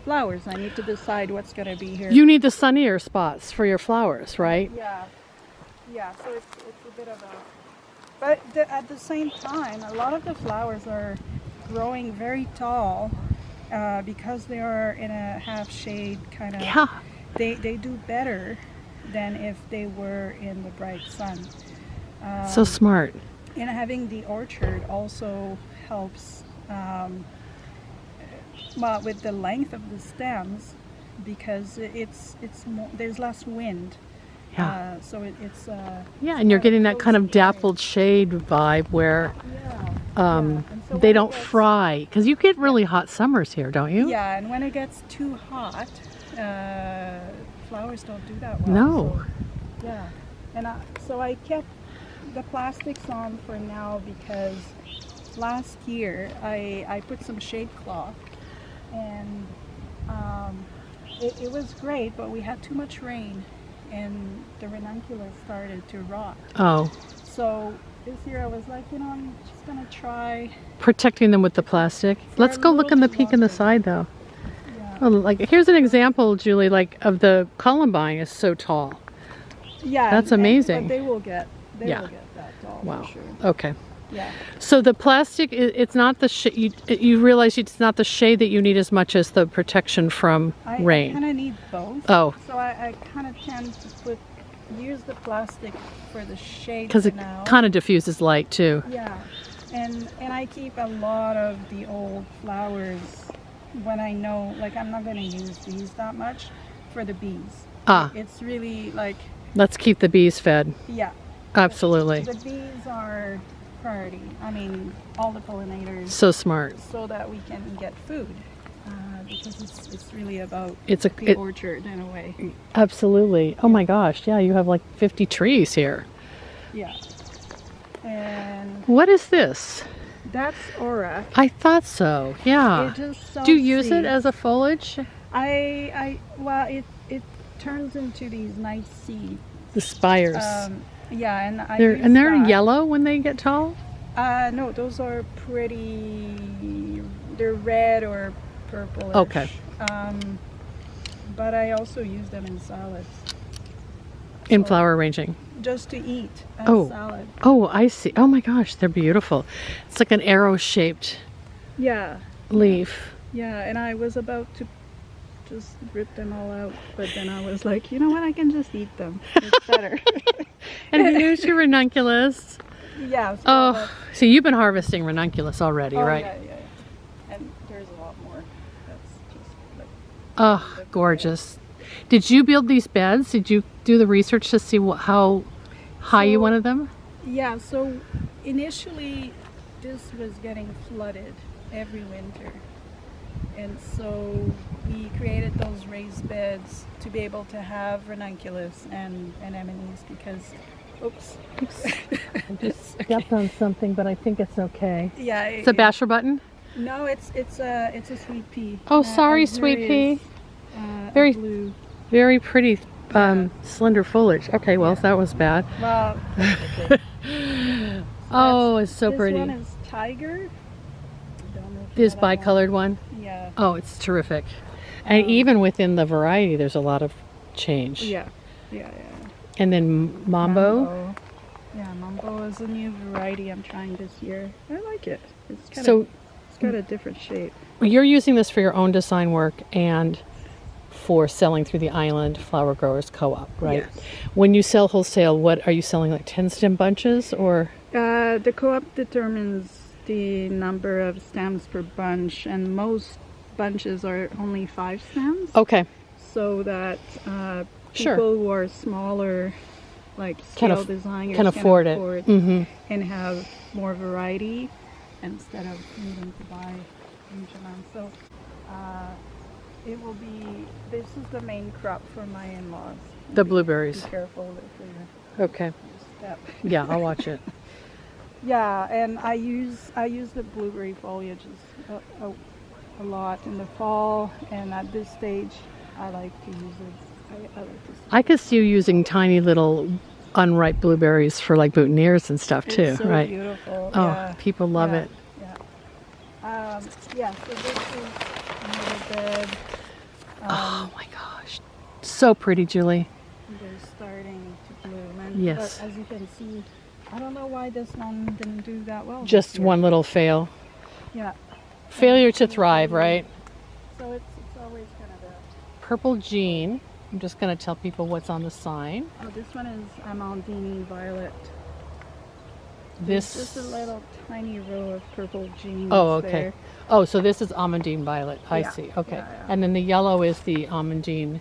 flowers. I need to decide what's going to be here. You need the sunnier spots for your flowers, right? Yeah, yeah. So it's a bit of a, but at the same time, a lot of the flowers are growing very tall because they are in a half shade kind of. Yeah. They do better than if they were in the bright sun. So smart. And having the orchard also helps well, with the length of the stems, because it's more, there's less wind. Yeah. So it's Yeah, and you're getting that kind of dappled shade vibe where And so they when don't it gets- fry, because you get really hot summers here, don't you? Yeah, and when it gets too hot, flowers don't do that well. No. So, yeah, and so I kept the plastics on for now because last year I put some shade cloth, and it was great, but we had too much rain and the ranunculus started to rot. Oh, So this year I was like, I'm just gonna try. protecting them with the plastic. Let's a go look in little the bit peek in the longer. side though. Yeah, Oh, like here's an example, Julie, like of the columbine is so tall. yeah, That's and- amazing. But they will get Yeah. that tall. Wow. For sure. Okay. Yeah. So the plastic, it's not the shade, you realize it's not the shade that you need as much as the protection from I rain. kind of need both. Oh, So I kind of tend to use the plastic for the shade because for it now. kind of diffuses light too. Yeah, and I keep a lot of the old flowers when I know, like, I'm not going to use these that much for the bees. Ah, It's really like, let's keep the bees fed. yeah, Absolutely. the bees are priority. I mean, all the pollinators, So smart. so that we can get food. Because it's really about It's the orchard in a way. absolutely. Oh my gosh. Yeah, you have like 50 trees here. Yeah. And What is this? that's aura. I thought so. Yeah. It just sells Do you use it seeds. as a foliage? Well, it turns into these nice seeds. The spires. Yeah, and I they're use and they're that. yellow when they get tall. No, those are pretty. They're red or purple. Okay. But I also use them in salads. In So, flower arranging. just to eat as Oh. salad. Oh, I see. Oh my gosh, they're beautiful. It's like an arrow-shaped Yeah, leaf. yeah. And I was about to just rip them all out, but then I was like, you know what? I can just eat them. It's better. And here's your ranunculus. Yeah. So Oh, that's- so you've been harvesting ranunculus already, oh, right? Yeah. And there's a lot more. That's just like. Oh, gorgeous. Did you build these beds? Did you do the research to see how high you So- wanted them? Yeah, so initially this was getting flooded every winter. And so we created those raised beds to be able to have ranunculus and anemones because, oops. I just stepped on something, but I think it's okay. Yeah. It's a basher button? No, it's a sweet pea. Oh, sorry, and sweet here pea. is, Very- a blue. Very pretty slender foliage. Okay, well, that was bad. Well, Oh, it's so this pretty. one is tiger. Don't know if This you know that one. bicolored one. Yeah. Oh, it's terrific. And even within the variety, there's a lot of change. Yeah. And then mambo. Yeah, mambo jumbo is a new variety I'm trying this year. I like it. It's got a different shape. You're using this for your own design work and for selling through the Island Flower Growers Co-op, right? Yes. When you sell wholesale, what are you selling, like 10 stem bunches or? The co-op determines the number of stems per bunch, and most bunches are only 5 stems. Okay. So that Sure. people who are smaller, like scale designers, can afford it. Mm-hmm. and have more variety instead of needing to buy huge amounts. So it will be, this is the main crop for my in-laws. The blueberries. Be careful if you Okay. step. Yeah, I'll watch it. Yeah, and I use the blueberry foliage a lot in the fall, and at this stage I like to use it. I like to see. I could see you using tiny little unripe blueberries for like boutonnieres and stuff too, It's so right? beautiful. Oh, Yeah. people love Yeah. it. Yeah, so this is another bed. Oh my gosh. So pretty, Julie. They're starting to bloom. And, Yes. But as you can see, I don't know why this one didn't do that well. this Just year. one little fail. Yeah. Failure to thrive, right? So it's always kind of a... Purple jean. I'm just going to tell people what's on the sign. Oh, this one is Amandini Violet. This. There's just a little tiny row of purple jeans. Oh, okay. There. Oh, so this is Amandine Violet. I Yeah, see. Okay. yeah, yeah. And then the yellow is the Amandine.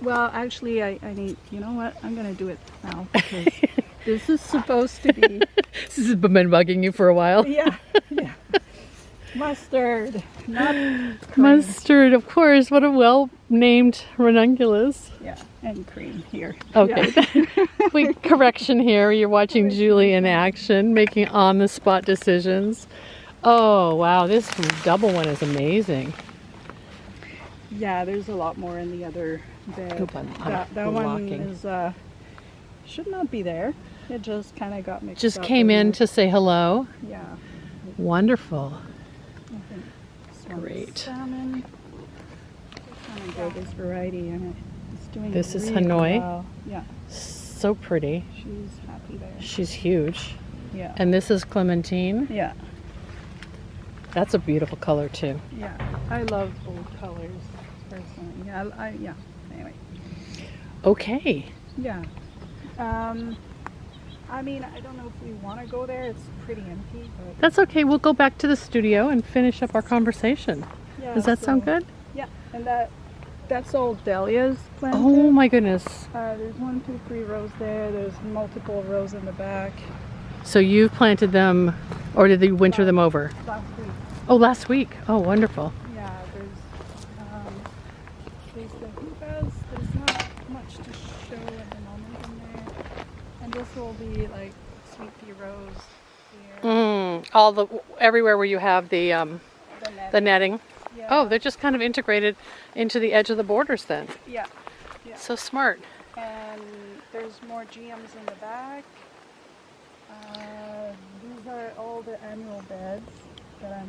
Well, actually, I need. You know what? I'm gonna do it now because this is supposed to be. This has been bugging you for a while. Yeah. Mustard, not cream. Mustard, of course. What a well-named ranunculus. Yeah, and cream here. Okay. Yeah. Wait, correction here. You're watching Julie in action, making on-the-spot decisions. Oh, wow. This double one is amazing. Yeah, there's a lot more in the other bed. Oop, I'm that one blocking. is should not be there. It just kind of got mixed Just up came in there. to say hello. Yeah. Wonderful. I think this one's Great. salmon. Just want to grow this variety, and it's doing. This is really Hanoi. well. Yeah, So pretty. she's happy there. She's huge. Yeah. And this is Clementine. Yeah. That's a beautiful color too. Yeah. I love bold colors personally. Yeah. Yeah. Anyway. Okay. Yeah. I mean, I don't know if we want to go there. It's pretty empty, but That's okay. We'll go back to the studio and finish up our conversation. yeah. Does that sound good? Yeah. And that's all dahlias planted. Oh my goodness. There's 1, 2, 3 rows there. There's multiple rows in the back. So you've planted them, or did you winter them over? Last week. Oh, last week. Oh, wonderful. Yeah, there's the hookahs. There's not much to show at the moment in there. And this will be like sweet pea rose here. Everywhere where you have the The netting. Yeah. Oh, they're just kind of integrated into the edge of the borders then. Yeah. Yeah. So smart. And there's more GMs in the back. These are all the annual beds that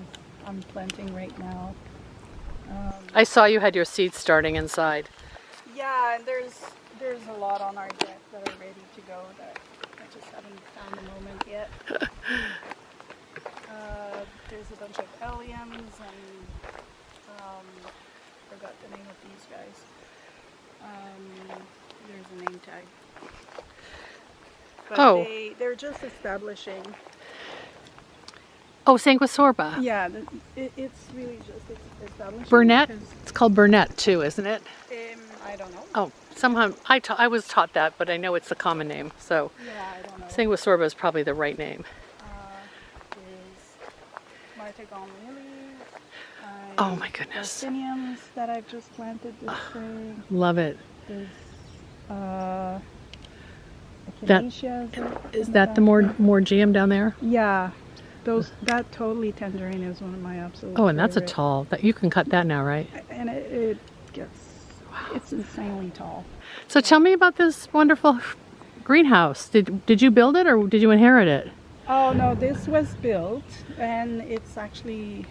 I'm planting right now. I saw you had your seeds starting inside. Yeah, and there's a lot on our deck that are ready to go that I just haven't found the moment yet. There's a bunch of alliums and forgot the name of these guys. There's a name tag. But Oh. they're just establishing. Oh, Sanguisorba. Yeah, it's really just establishing. Burnett? because, It's called Burnett too, isn't it? I don't know. Oh, somehow I was taught that, but I know it's the common name. So Yeah, I don't know. Sanguisorba is probably the right name. There's Martagon lilies. Oh my goodness. Delphiniums that I've just planted this spring. Love it. There's That- echinaceas. Is that the more GM down there? Yeah, that totally tangerine is one of my absolute. Oh, and that's a favorite. tall. That you can cut that now, right? And it gets. It's insanely tall. So tell me about this wonderful greenhouse. Did you build it or did you inherit it? Oh no, this was built, and it's actually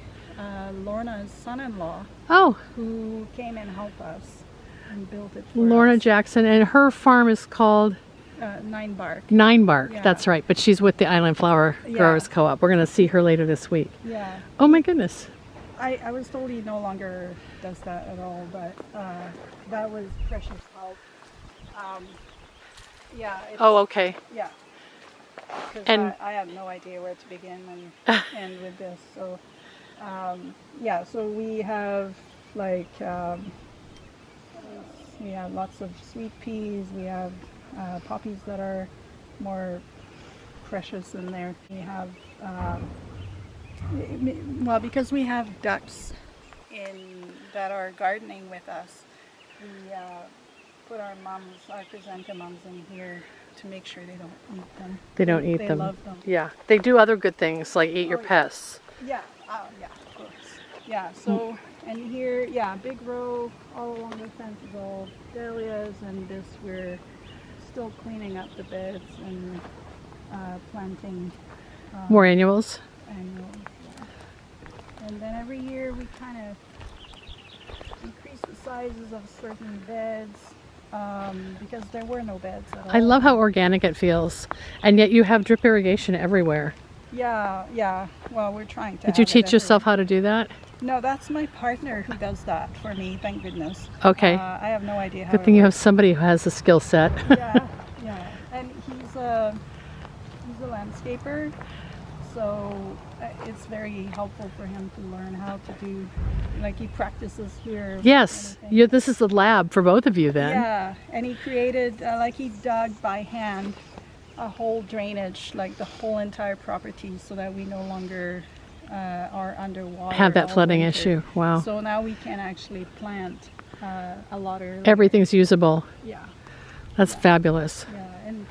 Lorna's son-in-law Oh, who came and helped us and built it for Lorna us. Jackson, and her farm is called Nine bark. Nine Bark, Yeah. that's right. But she's with the Island Flower Growers Yeah. Co-op. We're going to see her later this week. Yeah. Oh my goodness. I was told he no longer does that at all, but that was precious help. Yeah. It's, Oh, okay. Yeah. 'Cause And- I have no idea where to begin and end with this. So, yeah. So we have like we have lots of sweet peas. We have poppies that are more precious in there. We have well, because we have ducks that are gardening with us. We put our chrysanthemums in here to make sure they don't eat them. They don't eat They them. love them. Yeah. They do other good things like eat your Oh, yeah. pests. Yeah, yeah, of course. Yeah, so, and here, yeah, big row all along the fence is all dahlias, and this we're still cleaning up the beds and planting More annuals. annuals. Yeah. And then every year we kind of increase the sizes of certain beds because there were no beds at all. I love how organic it feels. And yet you have drip irrigation everywhere. Yeah, yeah. Well, we're trying to. Did you have it teach yourself everywhere. how to do that? No, that's my partner who does that for me. Thank goodness. Okay. I have no idea how. Good it thing you have works. somebody who has a skill set. Yeah, yeah. And he's a landscaper, so it's very helpful for him to learn how to do. Like he practices here. Yes. and everything. This is the lab for both of you then. Yeah, and he created like he dug by hand a whole drainage, like the whole entire property, so that we no longer are underwater. Have that all flooding winter. issue. Wow. So now we can actually plant a lot earlier. Everything's usable. Yeah, That's fabulous. yeah, and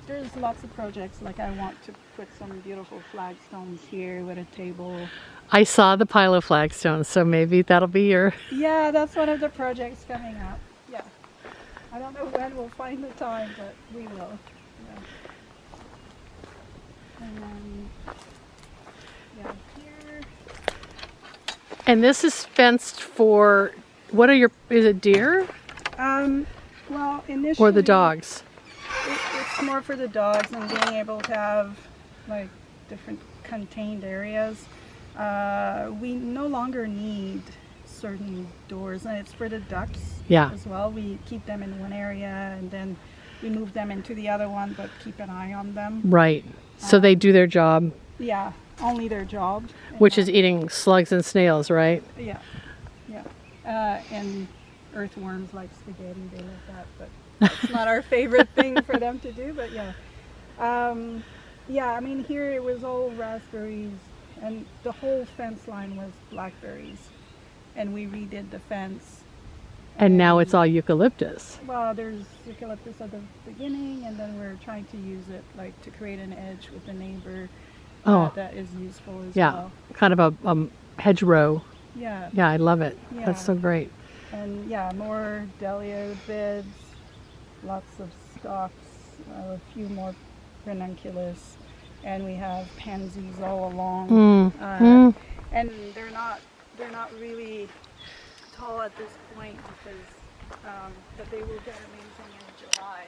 there's lots of projects. Like I want to put some beautiful flagstones here with a table. I saw the pile of flagstones, so maybe that'll be your... Yeah, that's one of the projects coming up. Yeah, I don't know when we'll find the time, but we will. Yeah. And then, yeah, here. And this is fenced for... What are your... Is it deer Well, initially. or the dogs? It's more for the dogs and being able to have like different contained areas. We no longer need certain doors, and it's for the ducks Yeah. as well. We keep them in one area and then we move them into the other one, but keep an eye on them. Right. So they do their job, Yeah, only their job. which is eating slugs and snails, right? Yeah, yeah. And earthworms like spaghetti, they like that, but it's not our favorite thing for them to do, but yeah. Yeah, I mean, here it was all raspberries, and the whole fence line was blackberries. And we redid the fence. And now it's all eucalyptus. Well, there's eucalyptus at the beginning, and then we're trying to use it like to create an edge with the neighbor Oh. that is useful as Yeah. well. Kind of a hedgerow. Yeah. Yeah, I love it. Yeah. That's so great. And yeah, more dahlia beds, lots of stalks, a few more ranunculus, and we have pansies all along. And they're not really tall at this point because but they will get amazing in July.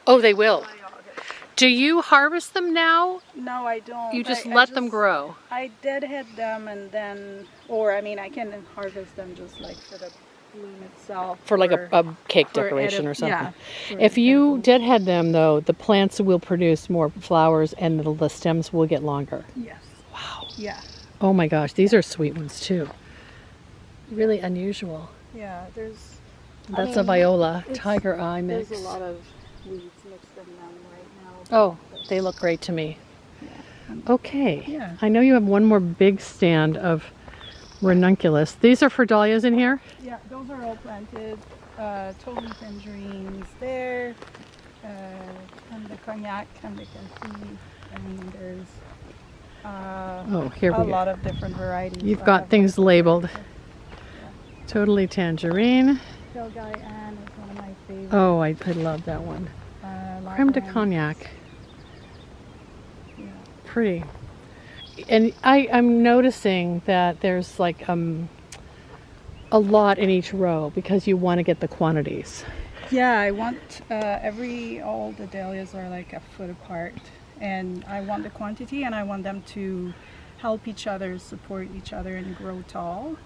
Oh, they will. July, August. Do you harvest them now? No, I don't. You just I let them grow? I deadhead them and then, or I mean, I can harvest them just like for the bloom itself. For like or a cake for decoration or something. Yeah, for If you edible. deadhead them, though, the plants will produce more flowers and the stems will get longer. Yes. Wow. Yeah. Oh my gosh, these are sweet ones too. Really unusual. Yeah. There's. I That's a mean, viola, it's- tiger eye mix. There's a lot of weeds mixed in them right now. Oh, they look great to me. Okay. Yeah. I know you have one more big stand of ranunculus. These are for dahlias in here? Yeah, those are all planted. Totally tangerines there. And the cognac and the cassis. I mean, there's Oh, here a we go. lot of different varieties. You've I got have things like- labeled. Totally tangerine. Belgai Anne is one of my favorites. Oh, I love that one. Creme de Lagrange. cognac. Yeah. Pretty. And I'm noticing that there's like a lot in each row because you want to get the quantities. Yeah, I want all the dahlias are like a foot apart, and I want the quantity, and I want them to help each other, support each other, and grow tall.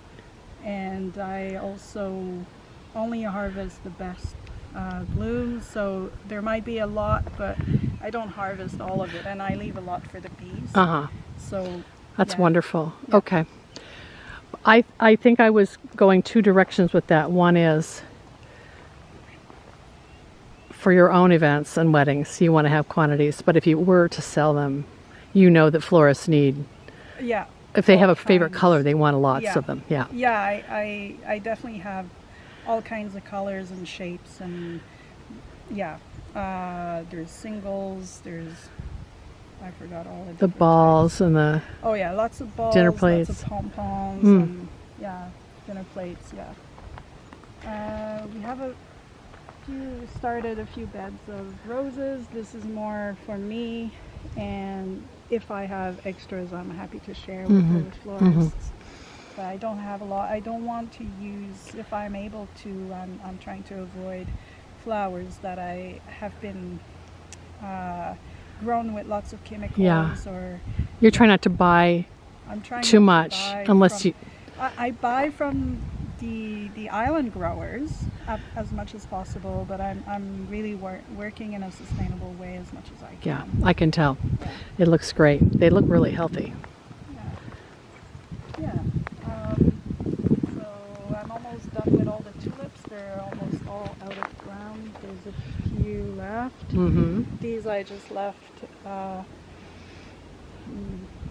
And I also only harvest the best blooms, so there might be a lot, but I don't harvest all of it, and I leave a lot for the bees. So That's yeah. wonderful. Yeah. Okay. I think I was going two directions with that. One is for your own events and weddings, you want to have quantities, but if you were to sell them, you know that florists need, Yeah. if they have a all favorite kinds. color, they want lots Yeah. of them. Yeah. Yeah, I definitely have all kinds of colors and shapes, and yeah, there's singles, there's, I forgot all the The different balls and the, types. Oh yeah, lots of balls, dinner lots plates. of pom-poms, and yeah, dinner plates, yeah. We have started a few beds of roses. This is more for me, and if I have extras, I'm happy to share with the florists. But I don't have a lot. I don't want to use, if I'm able to, I'm trying to avoid flowers that I have been grown with lots of chemicals. Yeah. Or you're trying not to buy I'm trying too not to much buy unless from- you, I buy from the island growers as much as possible, but I'm really working in a sustainable way as much as I can. yeah, I can tell. Yeah. It looks great. They look really healthy. Yeah. So I'm almost done with all the tulips. They're almost all out of ground. There's a few left. These I just left.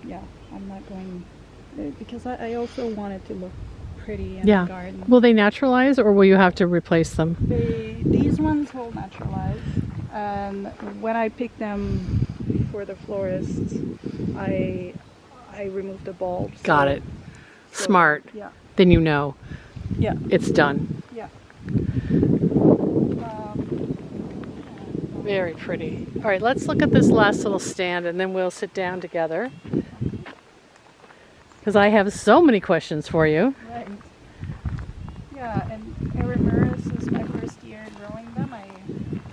Yeah, I'm not going because I also want it to look pretty in Yeah. the garden. Will they naturalize or will you have to replace them? These ones will naturalize, and when I pick them for the florists, I remove the bulbs. Got so- it. so, Smart. Yeah, Then you know yeah, it's done. yeah. Very pretty. All right, let's look at this last little stand and then we'll sit down together. Because I have so many questions for you. Right. Yeah, and Aromaris is my first year growing them.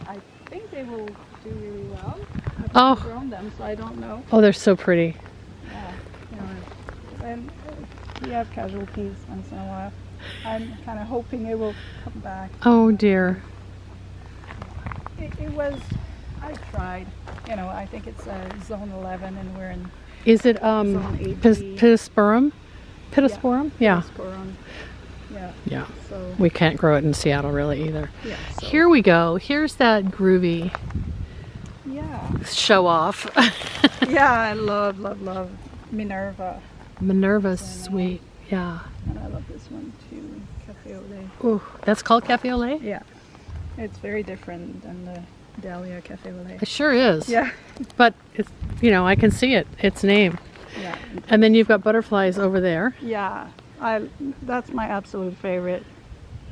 I think they will do really well. I've Oh. never grown them, so I don't know. Oh, they're so pretty. Yeah, and we have casualties once in a while. I'm kind of hoping it will come back. Oh dear. It was, I tried. I think it's zone 11, and we're in Is it Zone 8B. pittosporum? Pittosporum? Yeah. Sporone. Yeah. Yeah. So We can't grow it in Seattle really either. yeah. So, Here we go. Here's that groovy yeah. show off. Yeah, I love Minerva, Minerva's sweet. Yeah. and I love this one too, Cafe au lait. Ooh, that's called Cafe au lait? Yeah, it's very different than the Dahlia Cafe au lait. It sure is. Yeah, But it's, I can see it. Its name. yeah, And then you've got butterflies over there. yeah. That's my absolute favorite.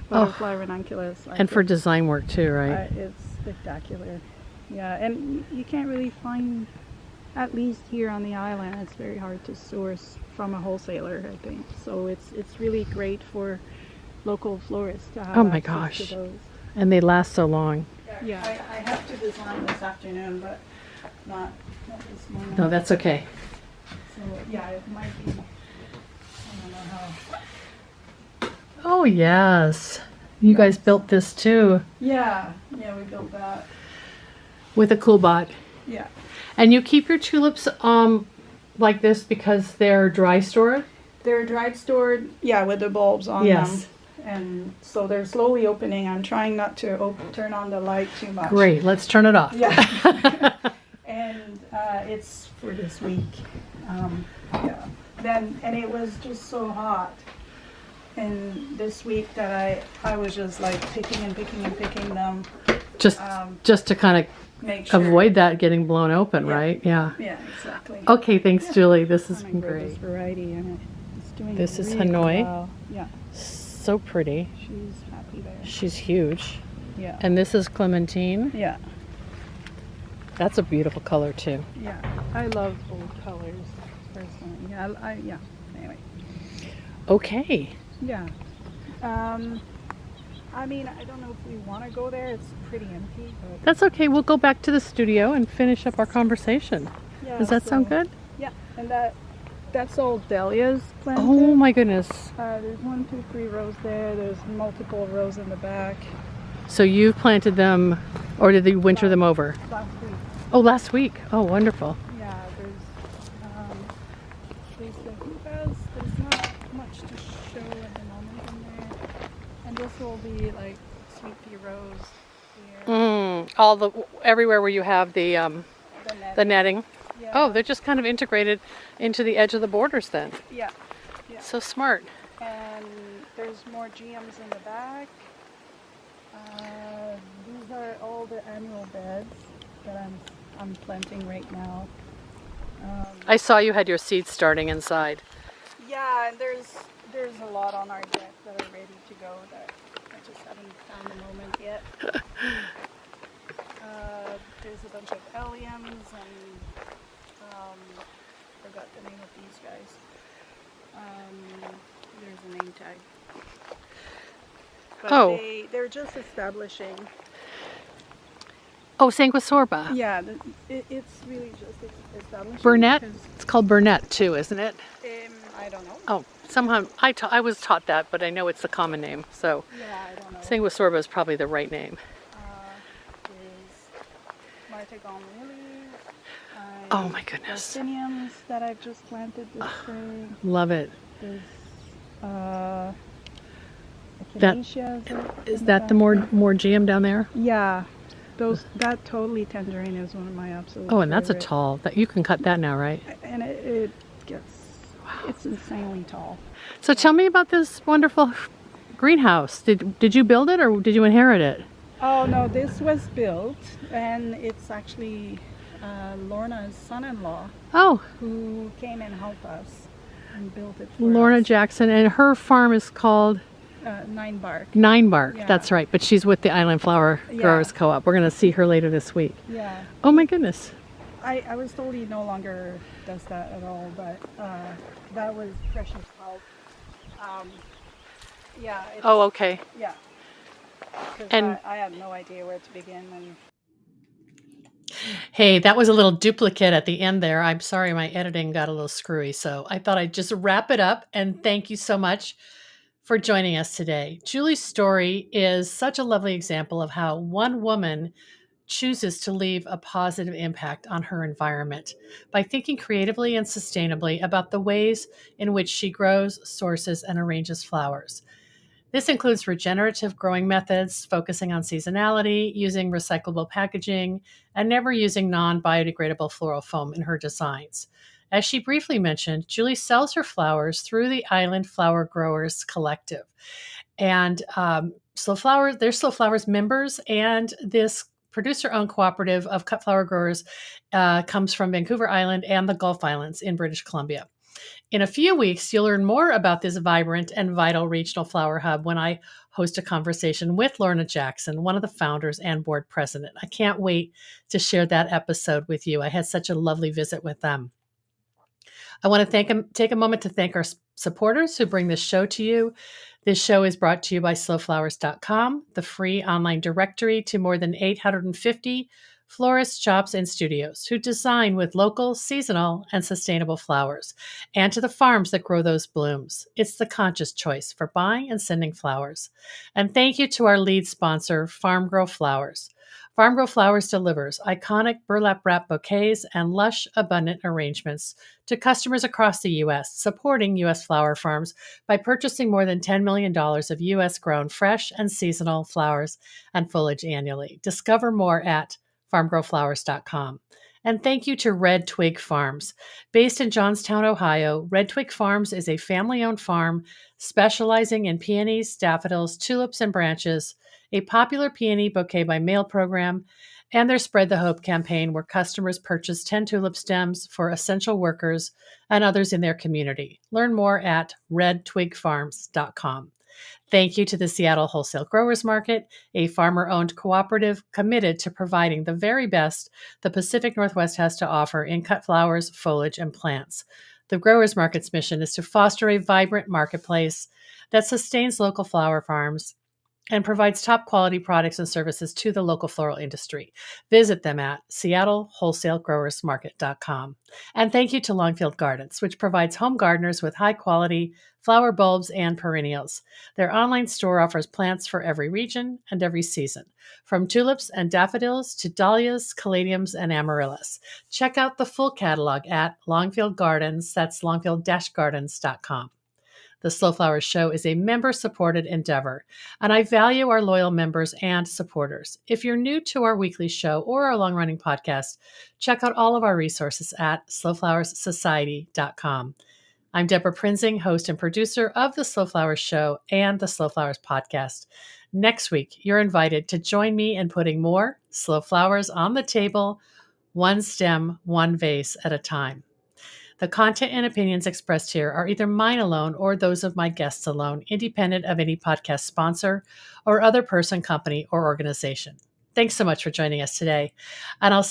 Butterfly ranunculus. And for design work too, right? it's spectacular. Yeah, and you can't really find, at least here on the island, it's very hard to source from a wholesaler, I think. So it's really great for local florists to have Oh my access gosh. to those. And they last so long. Yeah, I have to design this afternoon, but not this morning. No, that's okay. So yeah, it might be, I don't know how. Oh, yes. You guys built this too Yeah, we built that. with a cool bot. Yeah. And you keep your tulips like this because they're dry stored? They're dried stored, yeah, with the bulbs on Yes. them. And so they're slowly opening. I'm trying not to turn on the light too much. Great, let's turn it off. Yeah. And it's for this week. Yeah. And it was just so hot. And this week that I was just like picking them. Just to kind Make of sure. avoid that getting blown open, Yeah. right? Yeah. Yeah, exactly. Okay, thanks, Julie. This has I'm been gonna grow great. this variety, and it's doing This is really Hanoi. well. Yeah, So pretty. she's happy there. She's huge. Yeah. And this is Clementine. Yeah. That's a beautiful color too. Yeah, I love bold colors personally. Yeah, yeah. Anyway, Okay. yeah. I mean, I don't know if we want to go there. It's pretty empty, but That's okay. We'll go back to the studio and finish up our conversation. yeah. Does that sound good? Yeah, and that's all dahlias planted. Oh my goodness. There's 1, 2, 3 rows there. There's multiple rows in the back. So you've planted them, or did you winter them over? Last week. Oh, last week. Oh, wonderful. Yeah, there's the hookahs. There's not much to show at the moment in there. And this will be like sweet pea rows here. Everywhere where you have the The netting. Yeah. Oh, they're just kind of integrated into the edge of the borders then. Yeah. Yeah. So smart. And there's more GMs in the back. These are all the annual beds that I'm planting right now. I saw you had your seeds starting inside. Yeah, and there's a lot on our deck that are ready to go that I just haven't found the moment yet. There's a bunch of alliums and forgot the name of these guys. There's a name tag. But they're just establishing. Oh, Sanguisorba. Yeah, it's really just establishing. Burnett? It's called Burnett too, isn't it? I don't know. Oh, somehow I was taught that, but I know it's the common name. So Yeah, I don't know. Sanguisorba is probably the right name. There's Martagon lilies. Oh my goodness. Delphiniums that I've just planted this spring. Love it. There's That- echinaceas. Is that the more GM down there? Yeah, that totally tangerine is one of my absolute. Oh, and that's a favorite. tall. That you can cut that now, right? And it gets. It's insanely tall. So tell me about this wonderful greenhouse. Did you build it or did you inherit it? Oh no, this was built, and it's actually Lorna's son-in-law Oh, who came and helped us and built it for Lorna us. Jackson, and her farm is called 9 Bark. Nine Bark. Yeah. That's right. But she's with the Island Flower Growers Yeah. Co-op. We're going to see her later this week. Yeah. Oh my goodness. I was told he no longer does that at all, but that was precious help. Yeah. Oh, okay. Yeah. 'Cause And- I had no idea where to begin. And Hey, that was a little duplicate at the end there. I'm sorry, my editing got a little screwy. So I thought I'd just wrap it up. And thank you so much for joining us today. Julie's story is such a lovely example of how one woman chooses to leave a positive impact on her environment by thinking creatively and sustainably about the ways in which she grows, sources, and arranges flowers. This includes regenerative growing methods, focusing on seasonality, using recyclable packaging, and never using non-biodegradable floral foam in her designs. As she briefly mentioned, Julie sells her flowers through the Island Flower Growers Collective. And they're Slow Flowers members, and this producer-owned cooperative of cut flower growers comes from Vancouver Island and the Gulf Islands in British Columbia. In a few weeks, you'll learn more about this vibrant and vital regional flower hub when I host a conversation with Lorna Jackson, one of the founders and board president. I can't wait to share that episode with you. I had such a lovely visit with them. I want to take a moment to thank our supporters who bring this show to you. This show is brought to you by slowflowers.com, the free online directory to more than 850 florists, shops, and studios who design with local, seasonal, and sustainable flowers, and to the farms that grow those blooms. It's the conscious choice for buying and sending flowers. And thank you to our lead sponsor, Farm Grow Flowers. Farm Grow Flowers delivers iconic burlap wrap bouquets and lush, abundant arrangements to customers across the U.S., supporting U.S. flower farms by purchasing more than $10 million of U.S.-grown fresh and seasonal flowers and foliage annually. Discover more at farmgrowflowers.com. And thank you to Red Twig Farms. Based in Johnstown, Ohio, Red Twig Farms is a family-owned farm specializing in peonies, daffodils, tulips, and branches, a popular peony bouquet by mail program, and their Spread the Hope campaign where customers purchase 10 tulip stems for essential workers and others in their community. Learn more at redtwigfarms.com. Thank you to the Seattle Wholesale Growers Market, a farmer-owned cooperative committed to providing the very best the Pacific Northwest has to offer in cut flowers, foliage, and plants. The Growers Market's mission is to foster a vibrant marketplace that sustains local flower farms and provides top quality products and services to the local floral industry. Visit them at seattlewholesalegrowersmarket.com. And thank you to Longfield Gardens, which provides home gardeners with high quality flower bulbs and perennials. Their online store offers plants for every region and every season, from tulips and daffodils to dahlias, caladiums, and amaryllis. Check out the full catalog at Longfield Gardens. That's longfield-gardens.com. The Slow Flowers Show is a member-supported endeavor, and I value our loyal members and supporters. If you're new to our weekly show or our long-running podcast, check out all of our resources at slowflowerssociety.com. I'm Deborah Prinzing, host and producer of The Slow Flowers Show and The Slow Flowers Podcast. Next week, you're invited to join me in putting more slow flowers on the table, one stem, one vase at a time. The content and opinions expressed here are either mine alone or those of my guests alone, independent of any podcast sponsor or other person, company, or organization. Thanks so much for joining us today, and I'll